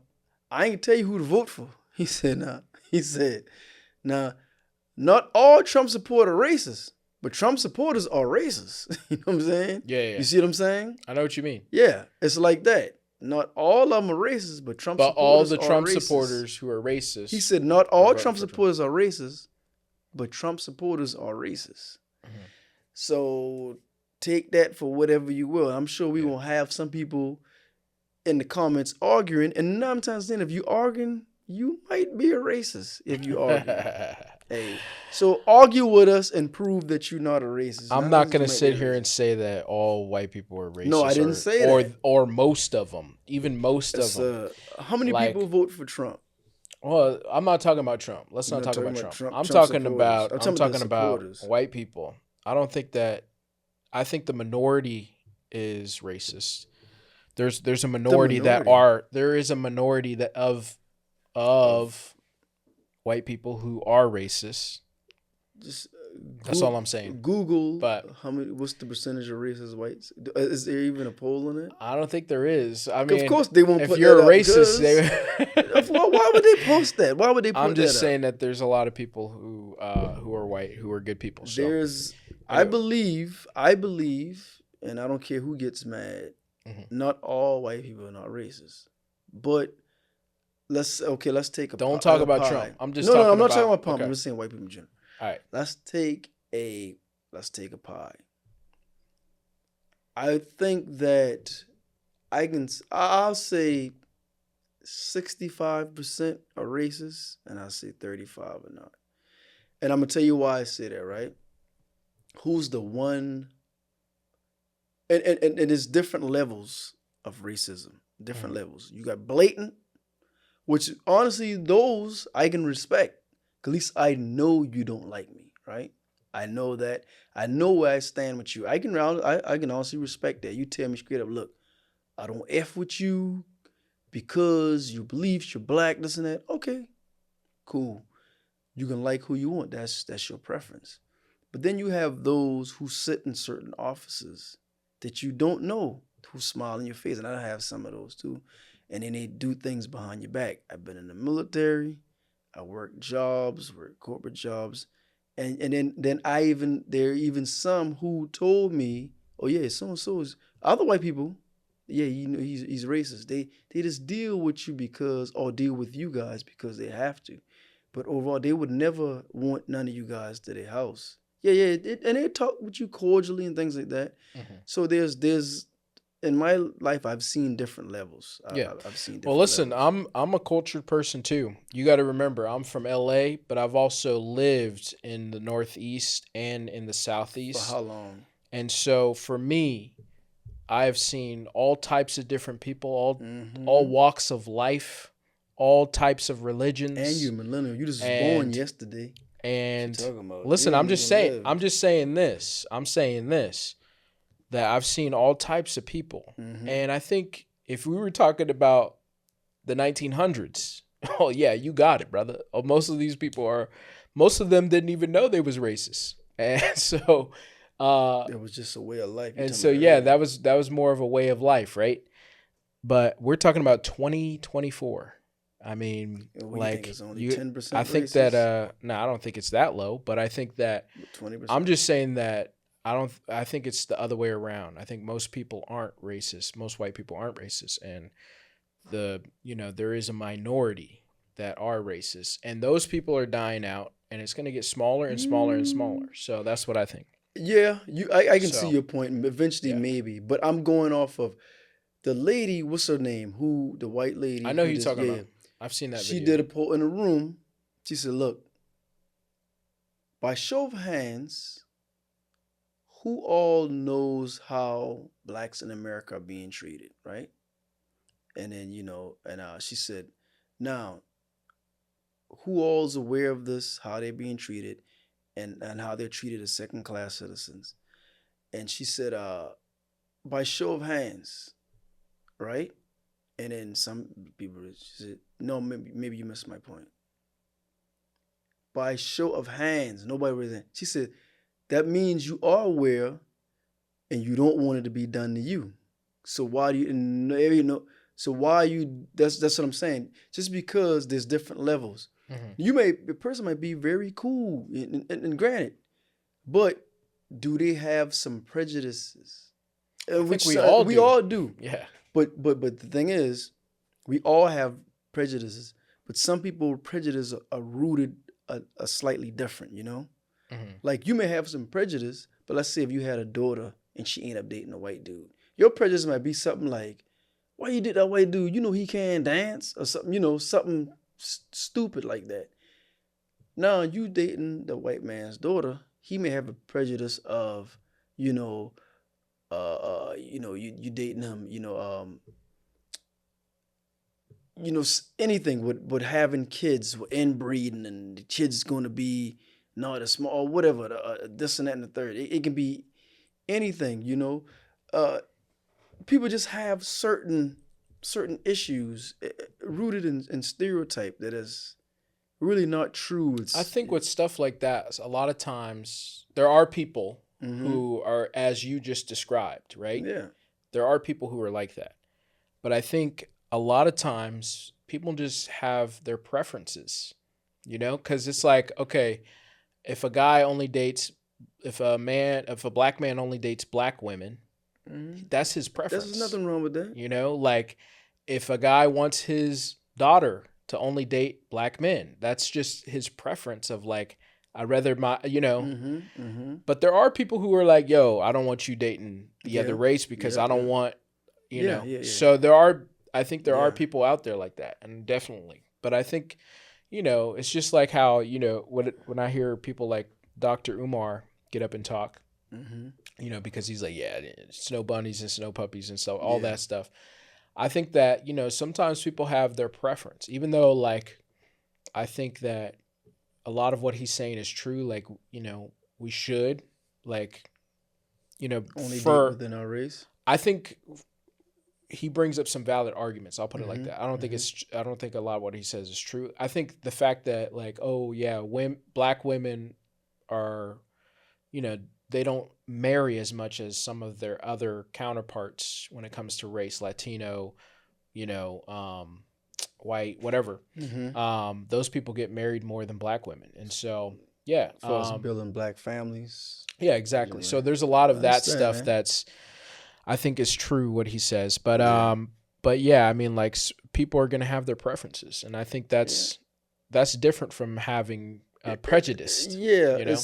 I ain't tell you who to vote for. He said, now, not all Trump supporters are racist, but Trump supporters are racist. You know what I'm saying? Yeah. You see what I'm saying? I know what you mean. Yeah, it's like that. Not all of them are racist, but Trump But all supporters the are Trump racist. supporters who are racist. He said, not all voting Trump for Trump. supporters are racist, but Trump supporters are racist. Mhm. So take that for whatever you will. I'm sure we will have some people in the comments arguing, and 9 times 10, if you arguing, you might be a racist if you argue. Hey, so argue with us and prove that you're not a racist. I'm not going to sit here and say that all white people are racist. No, I didn't say that. Or most of them, even most of them. How many people vote for Trump? Well, I'm not talking about Trump. Let's not talk about Trump. I'm talking about white people. I don't think that. I think the minority is racist. There's a minority there is a minority that of white people who are racist. Just that's all I'm saying. Google, but what's the percentage of racist whites? Is there even a poll in it? I don't think there is. I mean, of course they won't. If you're a racist, why would they post that? Why would they? I'm just saying that there's a lot of people who are white who are good people. So. I believe, and I don't care who gets mad. Mm-hmm. Not all white people are not racist, but let's take a. Don't talk about Trump. I'm just I'm not talking about Trump. Okay. I'm just saying white people in general. All right. Let's take a pie. I think that I'll say 65% are racist, and I'll say 35 are not. And I'm gonna tell you why I say that, right? Who's the one? And there's different levels of racism, different levels. You got blatant, which honestly, those I can respect. At least I know you don't like me, right? I know that. I know where I stand with you. I can honestly respect that. You tell me straight up, look, I don't F with you because you believe you're black, this and that. Okay, cool. You can like who you want. That's your preference. But then you have those who sit in certain offices that you don't know, who smile in your face. And I have some of those too. And then they do things behind your back. I've been in the military. I work corporate jobs. And then there are even some who told me, oh yeah, so-and-so is, other white people, yeah, you know, he's racist. They just deal with you deal with you guys because they have to. But overall, they would never want none of you guys to their house. Yeah, and they talk with you cordially and things like that. Mm-hmm. So there's in my life, I've seen different levels. I've seen different Well, listen, levels. I'm a cultured person too. You got to remember, I'm from LA, but I've also lived in the Northeast and in the Southeast. For how long? And so for me, I've seen all types of different people, all walks of life, all types of religions. And you're millennial. You just was born yesterday. And listen, I'm just saying this, that I've seen all types of people. Mm-hmm. And I think if we were talking about the 1900s, oh yeah, you got it, brother. Most of them didn't even know they was racist. And so it was just a way of life. And so yeah, that was more of a way of life, right? But we're talking about 2024. I mean, like it's only 10%. I think that I don't think it's that low, but I think that 20%. I'm just saying that I think it's the other way around. I think most people aren't racist. Most white people aren't racist, and there is a minority that are racist, and those people are dying out, and it's going to get smaller and smaller and smaller. So that's what I think. Yeah, I can see your point, and eventually maybe, but I'm going off of the lady. What's her name? The white lady? I know who you're talking about. I've seen that video. She did a poll in a room. She said, look, by show of hands, who all knows how blacks in America are being treated, right? And then, she said, now, who all's aware of this, how they're being treated, and how they're treated as second class citizens. And she said, by show of hands, right? And then some people, she said, no, maybe you missed my point. By show of hands, nobody was. She said, that means you are aware and you don't want it to be done to you. So why do you, so why you, that's what I'm saying. Just because there's different levels. The person might be very cool and granted, but do they have some prejudices? Which we all do. Yeah. But the thing is, we all have prejudices, but some people's prejudices are rooted a slightly different, you know? Like you may have some prejudice, but let's say if you had a daughter and she ended up dating a white dude, your prejudice might be something like, why you did that white dude? You know he can't dance or something, you know, something stupid like that. Now you dating the white man's daughter, he may have a prejudice of, you know, you dating him, anything with having kids, with inbreeding, and the kid's going to be not as small or whatever, this and that and the third. It can be anything, you know. People just have certain issues rooted in stereotype that is really not true. I think with stuff like that, a lot of times there are people who are, as you just described, right? Yeah. There are people who are like that. But I think a lot of times people just have their preferences, you know? Because it's like, okay, if a black man only dates black women, that's his preference. There's nothing wrong with that. You know, like if a guy wants his daughter to only date black men, that's just his preference of like, I'd rather but there are people who are like, yo, I don't want you dating the other race because I don't want, you know. Yeah. So I think there are people out there like that, and definitely. But I think, you know, it's just like how, you know, when I hear people like Dr. Umar get up and talk, you know, because he's like, yeah, snow bunnies and snow puppies and so all that stuff. I think that, you know, sometimes people have their preference, even though like, I think that a lot of what he's saying is true. Like, you know, we should like, you know, only date within our race. I think he brings up some valid arguments. I'll put it like that. I don't think a lot of what he says is true. I think the fact that like, oh yeah, black women are, you know, they don't marry as much as some of their other counterparts when it comes to race, Latino, you know, white, whatever. Those people get married more than black women. And so, yeah. For us building black families. Yeah, exactly. So there's a lot of that stuff that's, I think is true what he says. But yeah, I mean, like people are going to have their preferences. And I think that's different from having prejudice. Yeah. You know?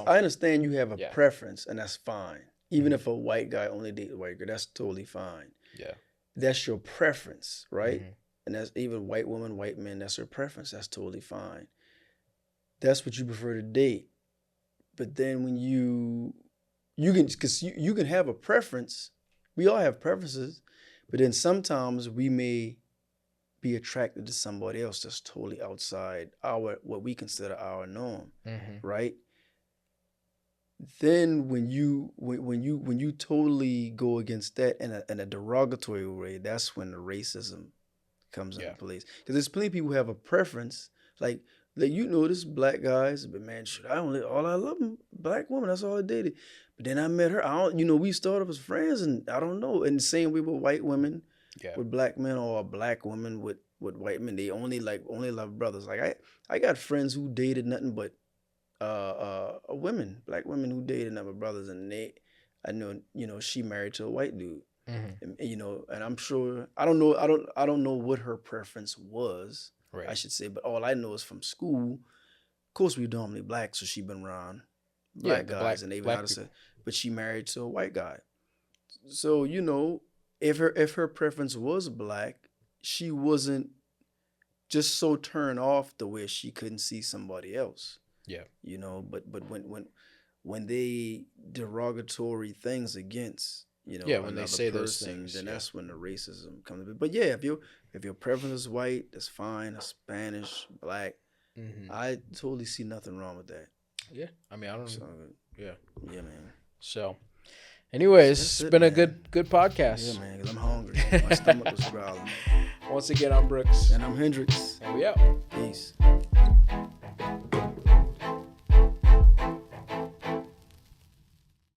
I understand you have a preference, and that's fine. Even if a white guy only dates a white girl, that's totally fine. Yeah. That's your preference, right? And that's even white women, white men, that's their preference. That's totally fine. That's what you prefer to date. But then when you can have a preference. We all have preferences, but then sometimes we may be attracted to somebody else that's totally outside what we consider our norm, right? Then when you totally go against that in a derogatory way, that's when the racism comes into place. Because there's plenty of people who have a preference, like you know, this black guys, but man, all I love them black women. That's all I dated. But then I met her. We started as friends, and I don't know. And the same way with white women, with black men, or black women with white men, they only love brothers. Like I got friends who dated nothing but women, black women who dated nothing but brothers, and I know, she married to a white dude. And, and I'm sure I don't know what her preference was. Right. I should say, but all I know is from school. Of course, we normally black, so she been around black guys, and they know how to say. But she married to a white guy, so if her preference was black, she wasn't just so turned off the way she couldn't see somebody else. Yeah, But when they derogatory things against. When they say those things, then that's when the racism comes in. But yeah, if your preference is white, that's fine. That's Spanish, black, I totally see nothing wrong with that. Yeah, I mean, I don't. So, Yeah, yeah, man. so. Anyways, That's it's it, been a man. good podcast. Yeah, man, because I'm hungry. My stomach was growling. Once again, I'm Brooks. And I'm Hendricks. And we out. Peace.